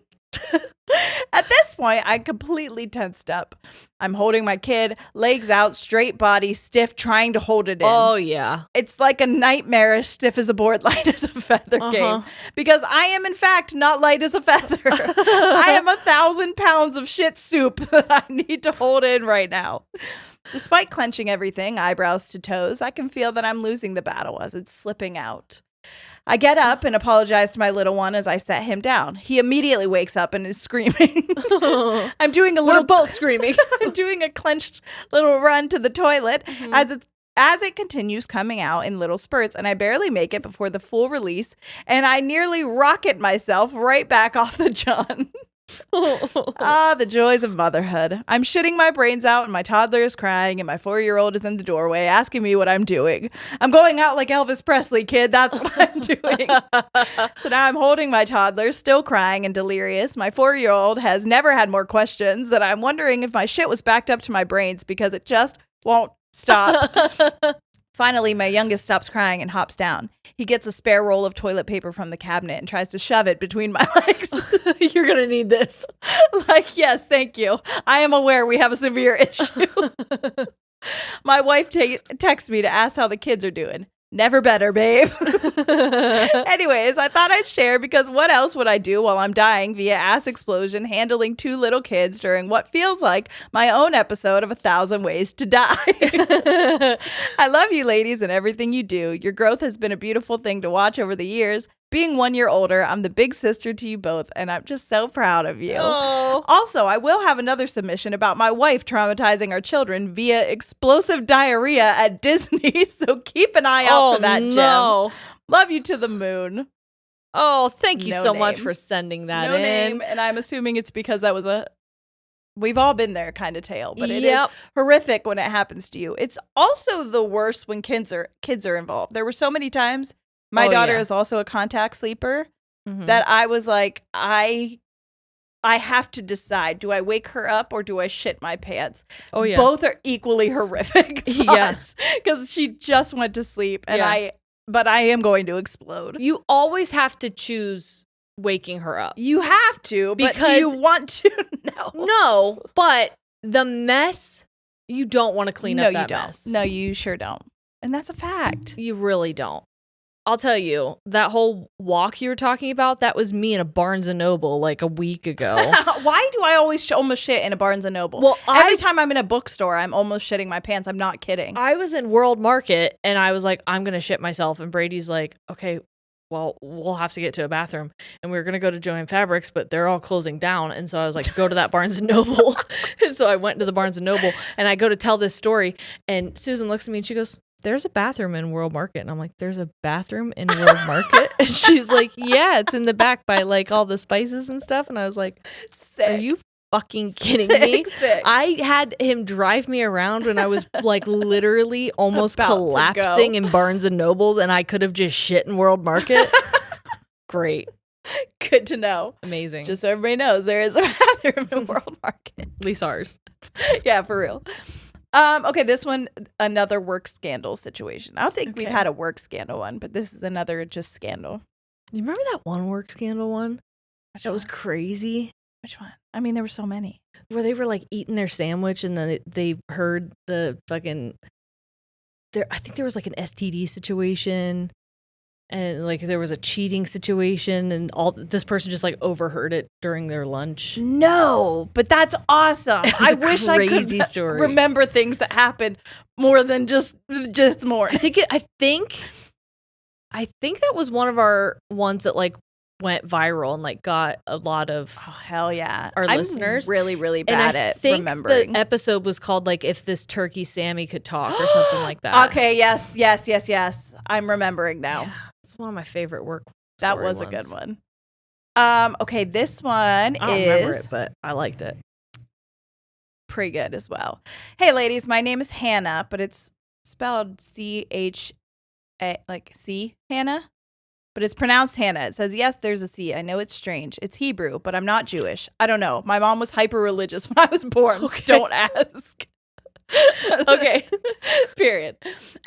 At this point, I completely tensed up. I'm holding my kid, legs out, straight body, stiff, trying to hold it in. Oh, yeah. It's like a nightmarish stiff as a board, light as a feather game. Because I am, in fact, not light as a feather. I am 1,000 pounds of shit soup that I need to hold in right now. Despite clenching everything, eyebrows to toes, I can feel that I'm losing the battle as it's slipping out. I get up and apologize to my little one as I set him down. He immediately wakes up and is screaming. We're both screaming. I'm doing a clenched little run to the toilet as it continues coming out in little spurts, and I barely make it before the full release, and I nearly rocket myself right back off the john. The joys of motherhood. I'm shitting my brains out and my toddler is crying and my 4-year-old is in the doorway asking me what I'm doing. I'm going out like Elvis Presley, kid. That's what I'm doing. So now I'm holding my toddler, still crying and delirious. My 4-year-old has never had more questions, and I'm wondering if my shit was backed up to my brains because it just won't stop. Finally, my youngest stops crying and hops down. He gets a spare roll of toilet paper from the cabinet and tries to shove it between my legs. You're going to need this. Like, yes, thank you. I am aware we have a severe issue. My wife texts me to ask how the kids are doing. Never better, babe. Anyways, I thought I'd share because what else would I do while I'm dying via ass explosion handling 2 little kids during what feels like my own episode of 1,000 Ways to Die. I love you ladies and everything you do. Your growth has been a beautiful thing to watch over the years. Being 1 year older, I'm the big sister to you both, and I'm just so proud of you. Aww. Also, I will have another submission about my wife traumatizing our children via explosive diarrhea at Disney, so keep an eye out for that, no. Gem. Love you to the moon. Oh, thank you No so name. much for sending that No in. name, and I'm assuming it's because that was we've all been there kind of tale, but it is horrific when it happens to you. It's also the worst when kids are involved. There were so many times. My daughter is also a contact sleeper that I was like, I have to decide, do I wake her up or do I shit my pants? Oh yeah. Both are equally horrific. Yes. Because she just went to sleep and but I am going to explode. You always have to choose waking her up. You have to, because do you want to? No, but the mess, you don't want to clean up that mess. No, you sure don't. And that's a fact. You really don't. I'll tell you, that whole walk you were talking about, that was me in a Barnes & Noble like a week ago. Why do I always almost shit in a Barnes & Noble? Well, every time I'm in a bookstore, I'm almost shitting my pants. I'm not kidding. I was in World Market, and I was like, I'm going to shit myself. And Brady's like, okay, well, we'll have to get to a bathroom. And we were going to go to Joann Fabrics, but they're all closing down. And so I was like, go to that Barnes & Noble. And so I went to the Barnes & Noble, and I go to tell this story. And Susan looks at me, and she goes, there's a bathroom in World Market. And I'm like, there's a bathroom in World Market? And she's like, yeah, it's in the back by like all the spices and stuff. And I was like, sick. Are you fucking kidding me? Sick. I had him drive me around when I was like literally almost collapsing in Barnes & Nobles, and I could have just shit in World Market. Great. Good to know. Amazing. Just so everybody knows, there is a bathroom in World Market. At least ours. Yeah, for real. Okay, this one, another work scandal situation. I don't think we've had a work scandal one, but this is another just scandal. You remember that one work scandal one? That was crazy. Which one? I mean, there were so many. Where they were like eating their sandwich and then they heard the fucking... I think there was like an STD situation. And like there was a cheating situation, and all this person just like overheard it during their lunch. No, but that's awesome. I wish I could remember things that happened more than just more. I think that was one of our ones that like went viral and like got a lot of hell yeah our listeners. Really, really bad at remembering. The episode was called like "If This Turkey Sammy Could Talk" or something like that. Okay, yes. I'm remembering now. Yeah. It's one of my favorite work. That was a good one. Okay, this one I don't remember it, but I liked it. Pretty good as well. Hey, ladies, my name is Hannah, but it's spelled C-H-A, like C, Hannah, but it's pronounced Hannah. It says, yes, there's a C. I know it's strange. It's Hebrew, but I'm not Jewish. I don't know. My mom was hyper-religious when I was born. Okay. Don't ask. Okay. Period.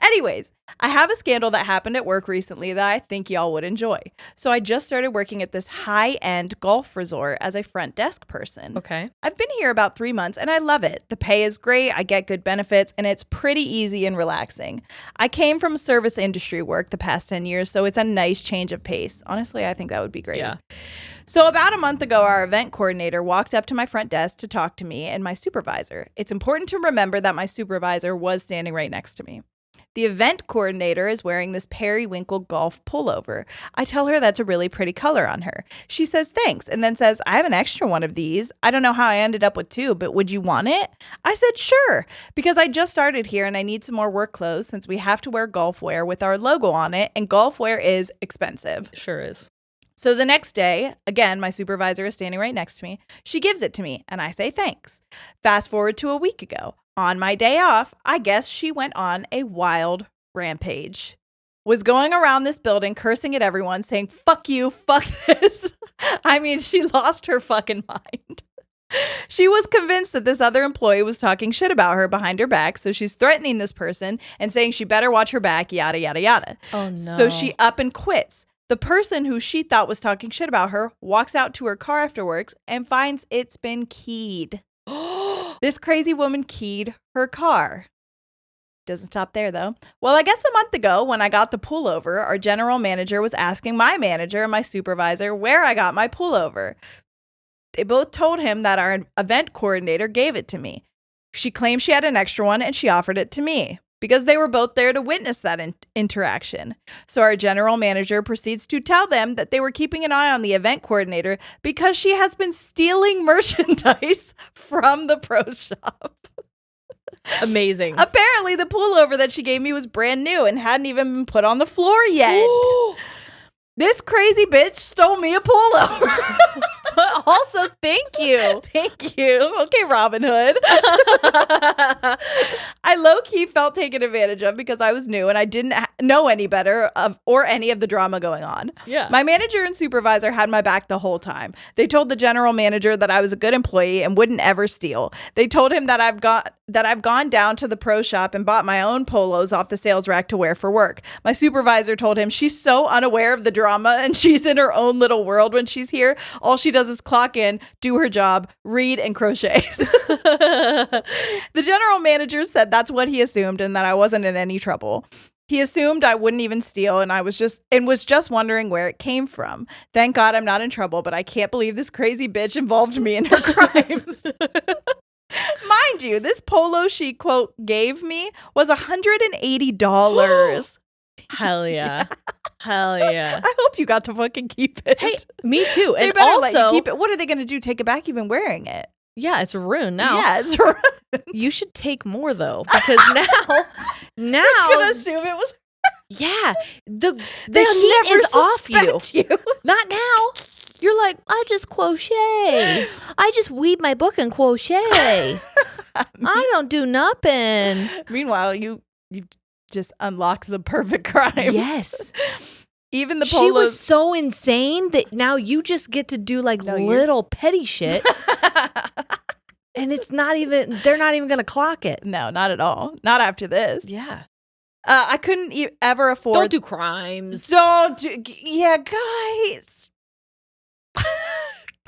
Anyways, I have a scandal that happened at work recently that I think y'all would enjoy. So I just started working at this high-end golf resort as a front desk person. Okay. I've been here about 3 months and I love it. The pay is great. I get good benefits and it's pretty easy and relaxing. I came from service industry work the past 10 years, so it's a nice change of pace. Honestly, I think that would be great. Yeah. So about a month ago, our event coordinator walked up to my front desk to talk to me and my supervisor. It's important to remember that my supervisor was standing right next to me. The event coordinator is wearing this periwinkle golf pullover. I tell her that's a really pretty color on her. She says thanks and then says, I have an extra one of these. I don't know how I ended up with 2, but would you want it? I said, sure, because I just started here and I need some more work clothes since we have to wear golf wear with our logo on it, and golf wear is expensive. Sure is. So the next day, again, my supervisor is standing right next to me. She gives it to me, and I say thanks. Fast forward to a week ago. On my day off, I guess she went on a wild rampage. Was going around this building cursing at everyone, saying, fuck you, fuck this. I mean, she lost her fucking mind. She was convinced that this other employee was talking shit about her behind her back, so she's threatening this person and saying she better watch her back, yada, yada, yada. Oh, no. So she up and quits. The person who she thought was talking shit about her walks out to her car afterwards and finds it's been keyed. This crazy woman keyed her car. Doesn't stop there, though. Well, I guess a month ago when I got the pullover, our general manager was asking my manager and my supervisor where I got my pullover. They both told him that our event coordinator gave it to me. She claimed she had an extra one and she offered it to me because they were both there to witness that interaction. So our general manager proceeds to tell them that they were keeping an eye on the event coordinator because she has been stealing merchandise from the pro shop. Amazing. Apparently, the pullover that she gave me was brand new and hadn't even been put on the floor yet. This crazy bitch stole me a pullover. But also, thank you. Thank you. Okay, Robin Hood. I low-key felt taken advantage of because I was new and I didn't know any better or any of the drama going on. Yeah. My manager and supervisor had my back the whole time. They told the general manager that I was a good employee and wouldn't ever steal. They told him that I've gone down to the pro shop and bought my own polos off the sales rack to wear for work. My supervisor told him she's so unaware of the drama and she's in her own little world when she's here. All she does is clock in, do her job, read, and crochets. The general manager said that's what he assumed and that I wasn't in any trouble. He assumed I wouldn't even steal and was just wondering where it came from. Thank God I'm not in trouble, but I can't believe this crazy bitch involved me in her crimes. Mind you, this polo she, quote, gave me was $180. Hell yeah. Hell yeah. I hope you got to fucking keep it. Hey, me too. They And better also, let you keep it. What are they going to do? Take it back? You've been wearing it. yeah, it's ruined now. Yeah, it's ruined. You should take more though, because now I'm going to assume it was. yeah, the They'll heat never is off you. suspect you. Not now. You're like, I just crochet. I just weave my book and crochet. I don't do nothing. Meanwhile, you just unlocked the perfect crime. Yes. Even the polos. She was so insane that now you just get to do like little petty shit. And it's not even, they're not even going to clock it. No, not at all. Not after this. Yeah. I couldn't ever afford. Don't do crimes. Yeah, guys.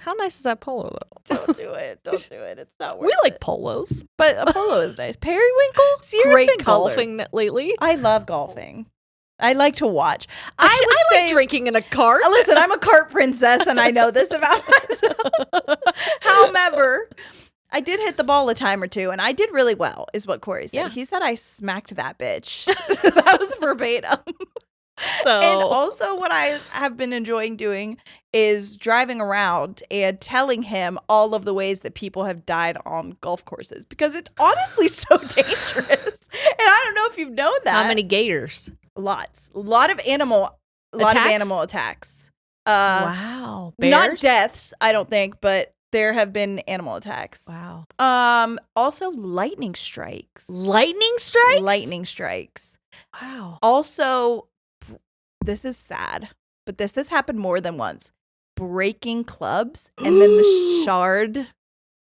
How nice is that polo though? Don't do it. Don't do it. It's not worth We it. like polos. But a polo is nice. Periwinkle? Sierra's Great been color. golfing lately. I love golfing. I like to watch. I would like say, drinking in a cart. Listen, I'm a cart princess and I know this about myself. However, I did hit the ball a time or two and I did really well, is what Corey said. Yeah. He said I smacked that bitch. That was verbatim. So. And also what I have been enjoying doing is driving around and telling him all of the ways that people have died on golf courses because it's honestly so dangerous. And I don't know if you've known that. How many gators? Lots. A lot of animal attacks. Wow. Bears? Not deaths, I don't think, but there have been animal attacks. Wow. Also lightning strikes. Lightning strikes? Lightning strikes. Wow. Also, this is sad, but this has happened more than once. Breaking clubs and then the shard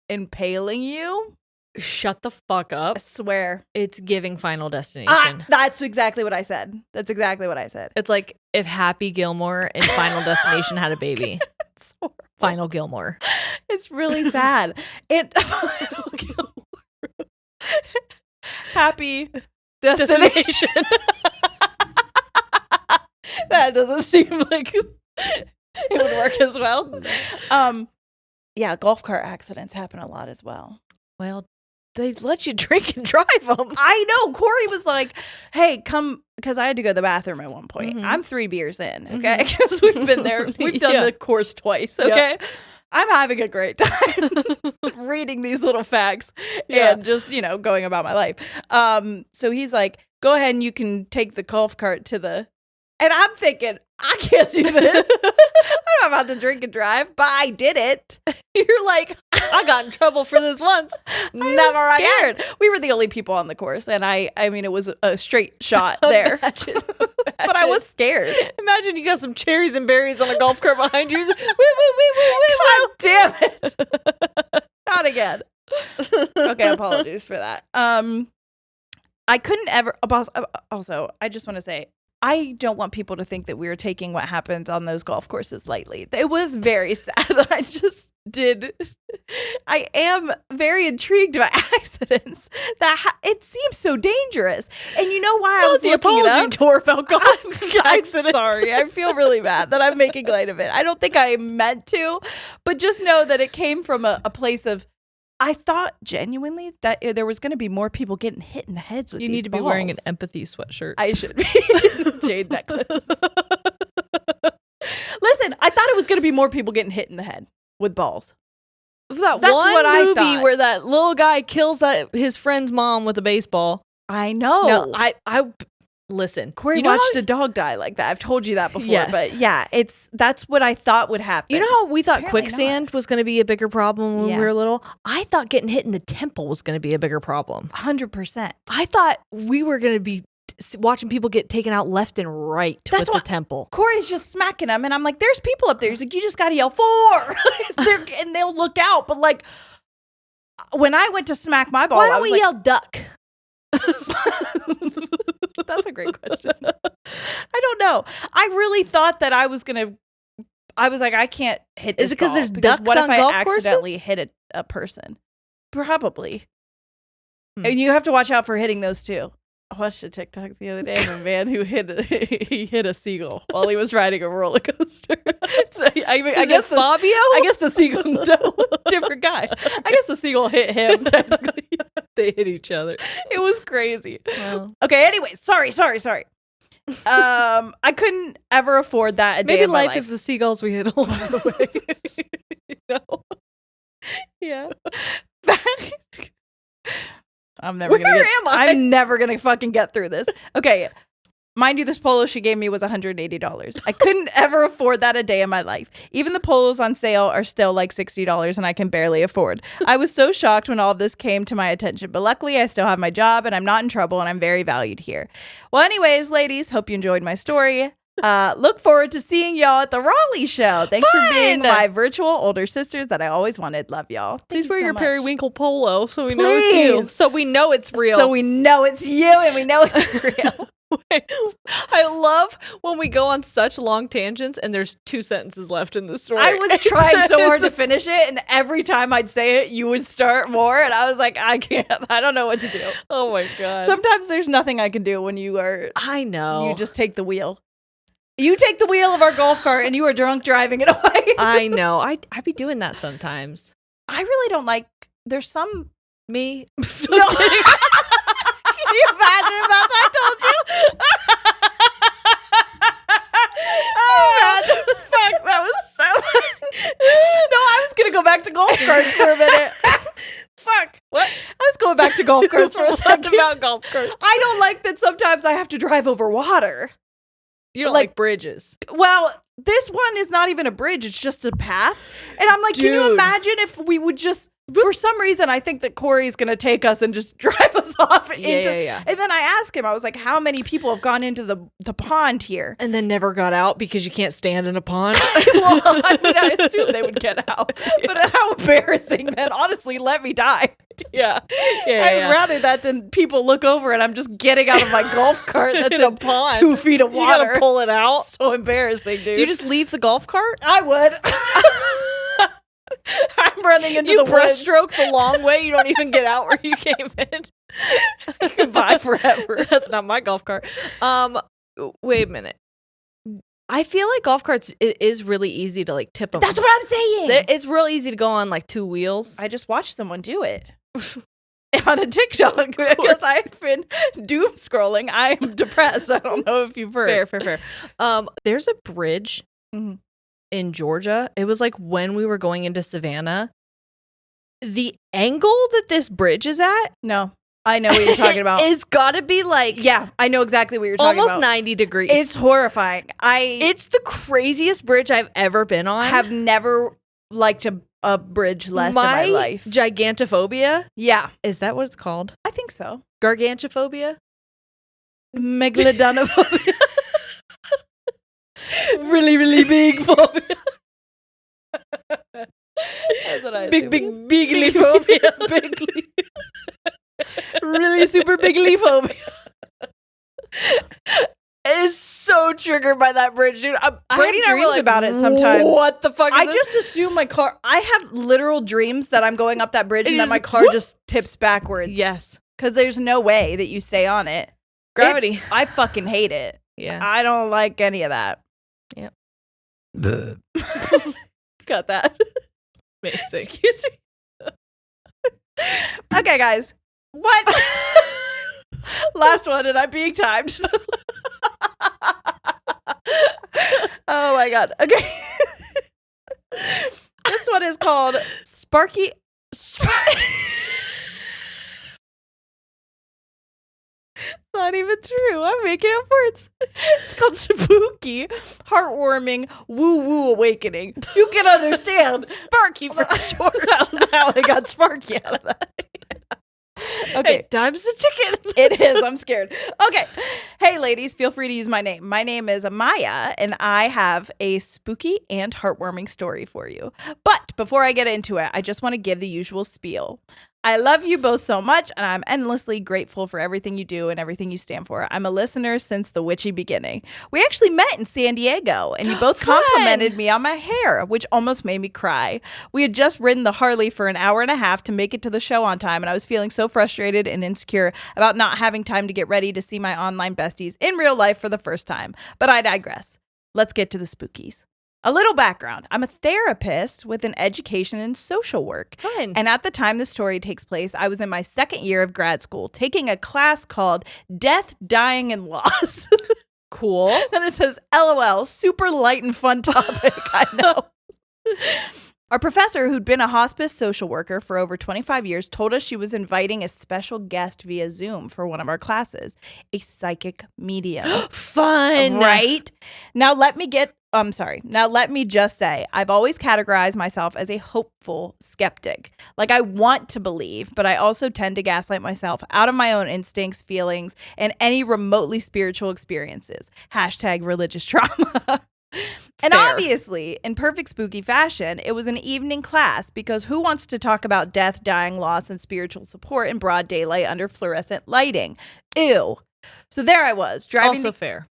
impaling you. Shut the fuck up. I swear. It's giving Final Destination. That's exactly what I said. That's exactly what I said. It's like if Happy Gilmore and Final Destination had a baby. It's horrible. Final Gilmore. It's really sad. Final Gilmore. Happy Destination. That doesn't seem like it would work as well. Yeah, golf cart accidents happen a lot as well. Well, they let you drink and drive them. I know. Corey was like, hey, come, because I had to go to the bathroom at one point. Mhm. I'm 3 beers in, okay? Because we've been there. We've done the course twice, okay? Yep. I'm having a great time reading these little facts and just, going about my life. So he's like, go ahead and you can take the golf cart to the And I'm thinking, I can't do this. I'm not about to drink and drive, but I did it. You're like, I got in trouble for this once. Never again. We were the only people on the course, and I mean, it was a straight shot there. Imagine. But I was scared. Imagine you got some cherries and berries on a golf cart behind you. God damn it. Not again. Okay, apologies for that. I couldn't ever. Also, I just want to say, I don't want people to think that we were taking what happened on those golf courses lightly. It was very sad. I just did. I am very intrigued by accidents. It seems so dangerous. And you know why I was the looking apology it up? tour about golf I'm accidents. sorry. I feel really bad that I'm making light of it. I don't think I meant to, but just know that it came from a place of, I thought genuinely that there was going to be more people getting hit in the heads with these balls. You need to be wearing an empathy sweatshirt. I should be. Jade necklace. Listen, I thought it was going to be more people getting hit in the head with balls. That's one what movie I thought. Where that little guy kills his friend's mom with a baseball. I know. No, I listen. Corey watched a dog die like that. I've told you that before. Yes. But yeah, that's what I thought would happen. You know how we thought Apparently quicksand was going to be a bigger problem when we were little? I thought getting hit in the temple was going to be a bigger problem. 100%. I thought we were going to be watching people get taken out left and right with the temple. Corey's just smacking them, and I'm like, there's people up there. He's like, you just got to yell 4. And they'll look out. But like, when I went to smack my ball, why don't we yell duck? That's a great question. I don't know. I really thought that I was like, I can't hit this. Is it because there's ducks what on if golf I courses? accidentally hit a person? Probably. And you have to watch out for hitting those too. I watched a TikTok the other day of a man who hit a seagull while he was riding a roller coaster. So, I guess Fabio? I guess the seagull, no, different guy. I guess the seagull hit him technically. They hit each other. It was crazy. Wow. Okay, anyway, sorry. I couldn't ever afford that a day Maybe of my life is the seagulls we hit along the way. You know? Yeah. I'm never gonna fucking get through this. Okay. Mind you, this polo she gave me was $180. I couldn't ever afford that a day in my life. Even the polos on sale are still like $60 and I can barely afford. I was so shocked when all of this came to my attention, but luckily I still have my job and I'm not in trouble and I'm very valued here. Well, anyways, ladies, hope you enjoyed my story. Look forward to seeing y'all at the Raleigh show. Thanks for being my virtual older sisters that I always wanted. Love y'all. Please wear your much. periwinkle polo so we know it's you. So we know it's real. So we know it's you and we know it's real. I love when we go on such long tangents and there's 2 sentences left in the story. I was trying so hard to finish it, and every time I'd say it, you would start more, and I was like, I can't. I don't know what to do. Oh my God. Sometimes there's nothing I can do when you are. I know. You just take the wheel. You take the wheel of our golf cart, and you are drunk driving it away. I know. I be doing that sometimes. I really don't like. There's some. Me? No. Can you imagine if that's what I told you? Fuck, that was so. No, I was gonna go back to golf carts for a minute. Fuck. What? I was going back to golf carts for a second. About golf carts. I don't like that sometimes I have to drive over water. You don't like bridges. Well, this one is not even a bridge. It's just a path. And I'm like, Can you imagine if we would just, for some reason, I think that Corey's going to take us and just drive us off. Yeah. And then I asked him, I was like, how many people have gone into the pond here? And then never got out because you can't stand in a pond? Well, I mean, I assume they would get out. But how embarrassing, man. Honestly, let me die. Yeah. I'd rather that than people look over and I'm just getting out of my golf cart that's in a pond. 2 feet of water. You gotta pull it out. So embarrassing, dude. Do you just leave the golf cart? I would. I'm running into the woods. You breaststroke the long way. You don't even get out where you came in. Goodbye forever. That's not my golf cart. Wait a minute. I feel like golf carts, it is really easy to like tip them. That's what I'm saying. It's real easy to go on like 2 wheels. I just watched someone do it on a TikTok because I've been doom scrolling. I am depressed. I don't know if you've heard. Fair. There's a bridge in Georgia. It was like when we were going into Savannah. The angle that this bridge is at. No. I know what you're talking about. It's got to be like... Yeah, I know exactly what you're talking about. Almost 90 degrees. It's horrifying. It's the craziest bridge I've ever been on. I have never liked a bridge less in my life. Gigantophobia? Yeah. Is that what it's called? I think so. Gargantophobia? Megalodonophobia. Really, really big phobia. That's what I bigly phobia. Bigly. Really super bigly phobia. Is so triggered by that bridge, dude. Brady and I dreams about it sometimes. What the fuck? I just assume my car. I have literal dreams that I'm going up that bridge and that my car just tips backwards. Yes, because there's no way that you stay on it. Gravity. I fucking hate it. Yeah, I don't like any of that. Yep. Got that. Amazing. Excuse me. Okay, guys. What? Last one, and I'm being timed. Oh my god. Okay. This one is called Sparky. It's not even true. I'm making up words. It's called Spooky, Heartwarming, Woo-Woo Awakening. You can understand. Sparky for short. That's how I got Sparky out of that. Okay. Hey, time's the chicken. It is. I'm scared. Okay. Hey, ladies, feel free to use my name. My name is Amaya, and I have a spooky and heartwarming story for you. But before I get into it, I just want to give the usual spiel. I love you both so much, and I'm endlessly grateful for everything you do and everything you stand for. I'm a listener since the witchy beginning. We actually met in San Diego, and you both complimented me on my hair, which almost made me cry. We had just ridden the Harley for an hour and a half to make it to the show on time, and I was feeling so frustrated and insecure about not having time to get ready to see my online besties in real life for the first time. But I digress. Let's get to the spookies. A little background. I'm a therapist with an education in social work. Fun. And at the time the story takes place, I was in my second year of grad school, taking a class called Death, Dying, and Loss. Cool. Then it says, LOL, super light and fun topic. I know. Our professor, who'd been a hospice social worker for over 25 years, told us she was inviting a special guest via Zoom for one of our classes, a psychic medium. Fun. Right? Now let me just say, I've always categorized myself as a hopeful skeptic. Like, I want to believe, but I also tend to gaslight myself out of my own instincts, feelings, and any remotely spiritual experiences. # religious trauma. And Fair. obviously, in perfect spooky fashion, it was an evening class because who wants to talk about death, dying, loss, and spiritual support in broad daylight under fluorescent lighting? Ew. So there I was driving. Also fair.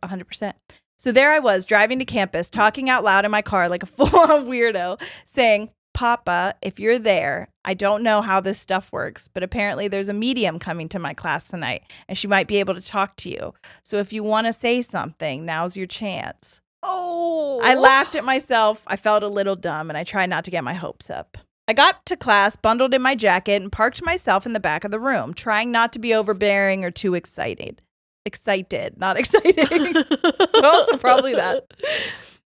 100%. So there I was driving to campus, talking out loud in my car like a full-on weirdo, saying, Papa, if you're there, I don't know how this stuff works, but apparently there's a medium coming to my class tonight, and she might be able to talk to you. So if you want to say something, now's your chance. Oh. I laughed at myself. I felt a little dumb, and I tried not to get my hopes up. I got to class, bundled in my jacket, and parked myself in the back of the room, trying not to be overbearing or too excited. Excited, not exciting. But also probably that.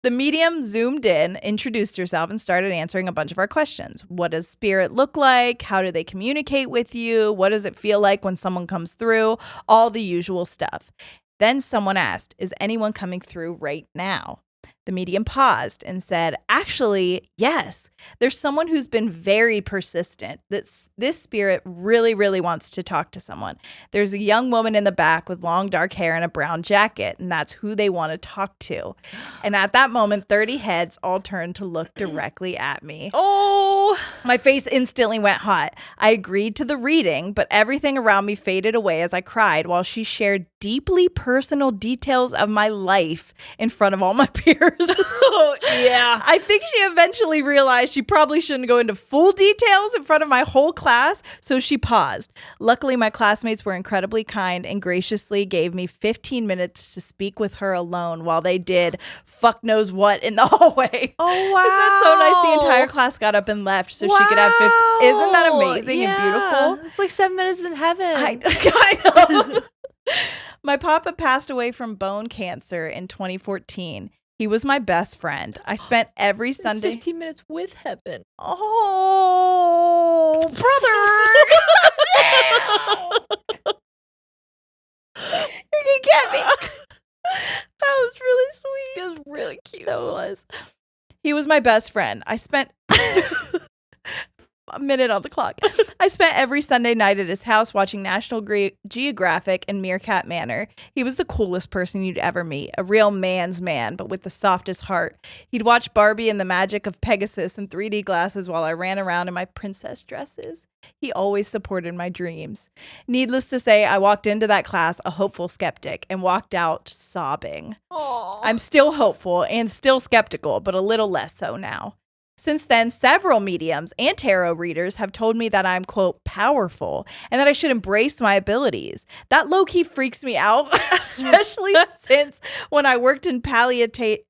The medium zoomed in, introduced herself, and started answering a bunch of our questions. What does spirit look like? How do they communicate with you? What does it feel like when someone comes through? All the usual stuff. Then someone asked, is anyone coming through right now? The medium paused and said, actually, yes. There's someone who's been very persistent. This spirit really, really wants to talk to someone. There's a young woman in the back with long dark hair and a brown jacket, and that's who they want to talk to. And at that moment, 30 heads all turned to look directly at me. Oh, my face instantly went hot. I agreed to the reading, but everything around me faded away as I cried while she shared deeply personal details of my life in front of all my peers. Oh, yeah. I think she eventually realized she probably shouldn't go into full details in front of my whole class, so she paused. Luckily, my classmates were incredibly kind and graciously gave me 15 minutes to speak with her alone while they did fuck knows what in the hallway. Oh, wow. That's so nice. The entire class got up and left so she could have 15. Isn't that amazing and beautiful? It's like 7 minutes in heaven. I know. My papa passed away from bone cancer in 2014. He was my best friend. I spent every Sunday. 15 minutes with heaven. Oh, brother. You can get me. That was really sweet. It was really cute. That was. He was my best friend. I spent a minute on the clock. I spent every Sunday night at his house watching National Geographic and Meerkat Manor. He was the coolest person you'd ever meet. A real man's man, but with the softest heart. He'd watch Barbie and the Magic of Pegasus in 3D glasses while I ran around in my princess dresses. He always supported my dreams. Needless to say, I walked into that class a hopeful skeptic and walked out sobbing. Aww. I'm still hopeful and still skeptical, but a little less so now. Since then, several mediums and tarot readers have told me that I'm, quote, powerful and that I should embrace my abilities. That low-key freaks me out, especially since when I worked in palliative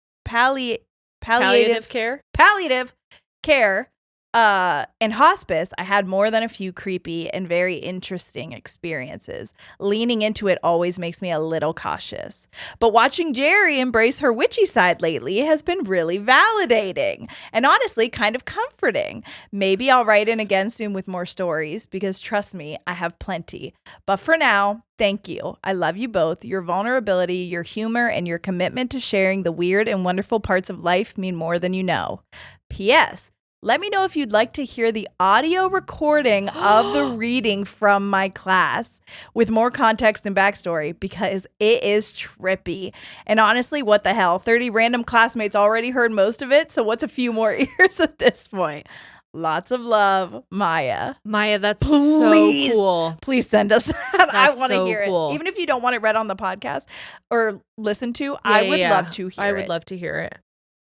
care and hospice, I had more than a few creepy and very interesting experiences. Leaning into it always makes me a little cautious. But watching Jerry embrace her witchy side lately has been really validating and honestly kind of comforting. Maybe I'll write in again soon with more stories because trust me, I have plenty. But for now, thank you. I love you both. Your vulnerability, your humor, and your commitment to sharing the weird and wonderful parts of life mean more than you know. P.S. Let me know if you'd like to hear the audio recording of the reading from my class with more context and backstory because it is trippy. And honestly, what the hell? 30 random classmates already heard most of it, so what's a few more ears at this point? Lots of love, Maya. Maya, that's so cool. Please send us that. I want to so hear cool. it. Even if you don't want it read on the podcast or listen to, I would love to hear it. I would love to hear it.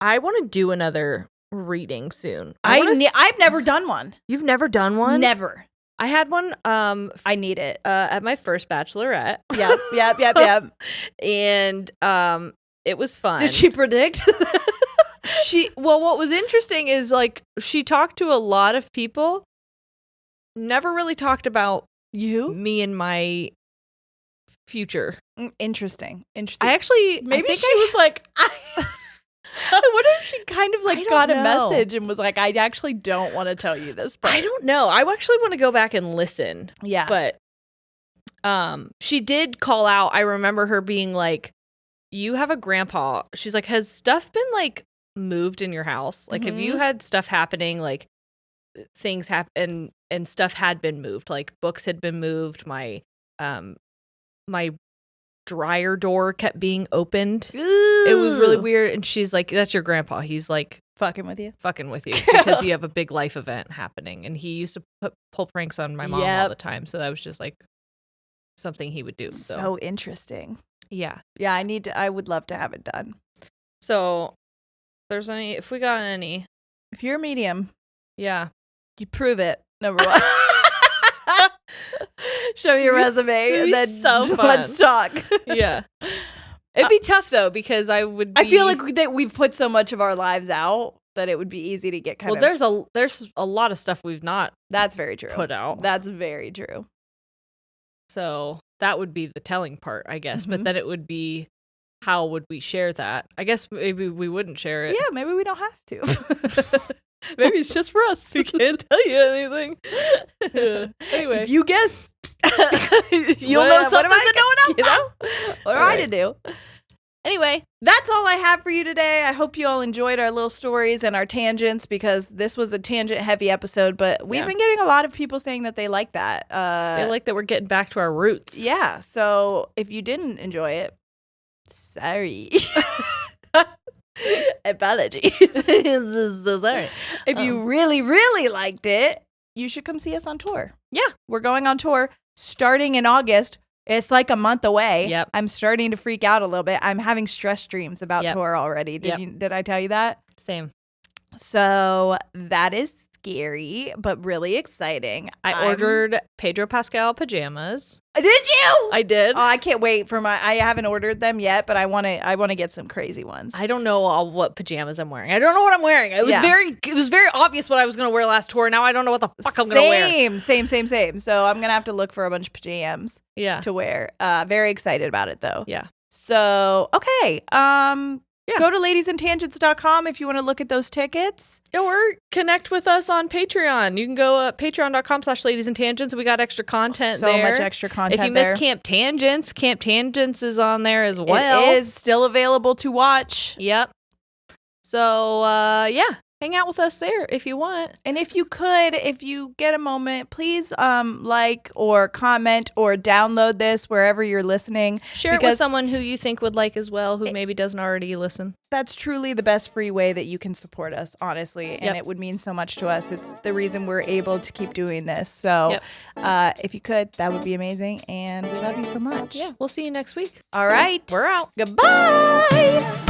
I want to do another reading soon. I've never done one. You've never done one? Never. I had one. I need it at my first bachelorette. Yep. And it was fun. Did she predict? What was interesting is like she talked to a lot of people. Never really talked about me and my future. Interesting. I think she was like. I wonder if she kind of like got a message and was like, I actually don't want to tell you this part. I don't know. I actually want to go back and listen. Yeah. But she did call out. I remember her being like, you have a grandpa. She's like, has stuff been like moved in your house? Like, have you had stuff happening? Like things happen and stuff had been moved. Like books had been moved. My dryer door kept being opened. Ooh. It was really weird. And she's like, that's your grandpa. He's like fucking with you because you have a big life event happening. And he used to pull pranks on my mom all the time. So that was just like something he would do. So interesting. Yeah. Yeah. I would love to have it done. So if you're a medium, yeah, you prove it. Number one. Show your resume and then let's talk. Yeah. It'd be tough though because I feel like that we've put so much of our lives out that it would be easy to get there's a lot of stuff we've not That's very true. Put out. That's very true. So that would be the telling part, I guess. But then it would be how would we share that? I guess maybe we wouldn't share it. Yeah, maybe we don't have to. Maybe it's just for us. We can't tell you anything. Yeah. Anyway. If you guess, you'll know something that no one else knows. What am I to do? Anyway, that's all I have for you today. I hope you all enjoyed our little stories and our tangents because this was a tangent-heavy episode, but we've been getting a lot of people saying that they like that. They like that we're getting back to our roots. Yeah, so if you didn't enjoy it, sorry. Apologies. So sorry. If you really, really liked it, you should come see us on tour. Yeah. We're going on tour starting in August. It's like a month away. Yep. I'm starting to freak out a little bit. I'm having stress dreams about tour already. Did I tell you that? Same. So that is scary, but really exciting. I ordered Pedro Pascal pajamas. Did you? I did. Oh, I can't wait for I haven't ordered them yet, but I want to get some crazy ones. I don't know what pajamas I'm wearing. I don't know what I'm wearing. It was very obvious what I was going to wear last tour. Now I don't know what the fuck I'm going to wear. Same. So I'm going to have to look for a bunch of pajamas to wear. Very excited about it though. Yeah. So, okay. Go to ladiesandtangents.com if you want to look at those tickets. Or connect with us on Patreon. You can go patreon.com/ladiesandtangents. We got extra content there. So much extra content. If you miss Camp Tangents is on there as well. It is still available to watch. Yep. So, hang out with us there if you want. And if you get a moment, please like or comment or download this wherever you're listening. Share it with someone who you think would like as well, who maybe doesn't already listen. That's truly the best free way that you can support us, honestly. And it would mean so much to us. It's the reason we're able to keep doing this. So if you could, that would be amazing. And we love you so much. Yeah, we'll see you next week. All right. We're out. Goodbye.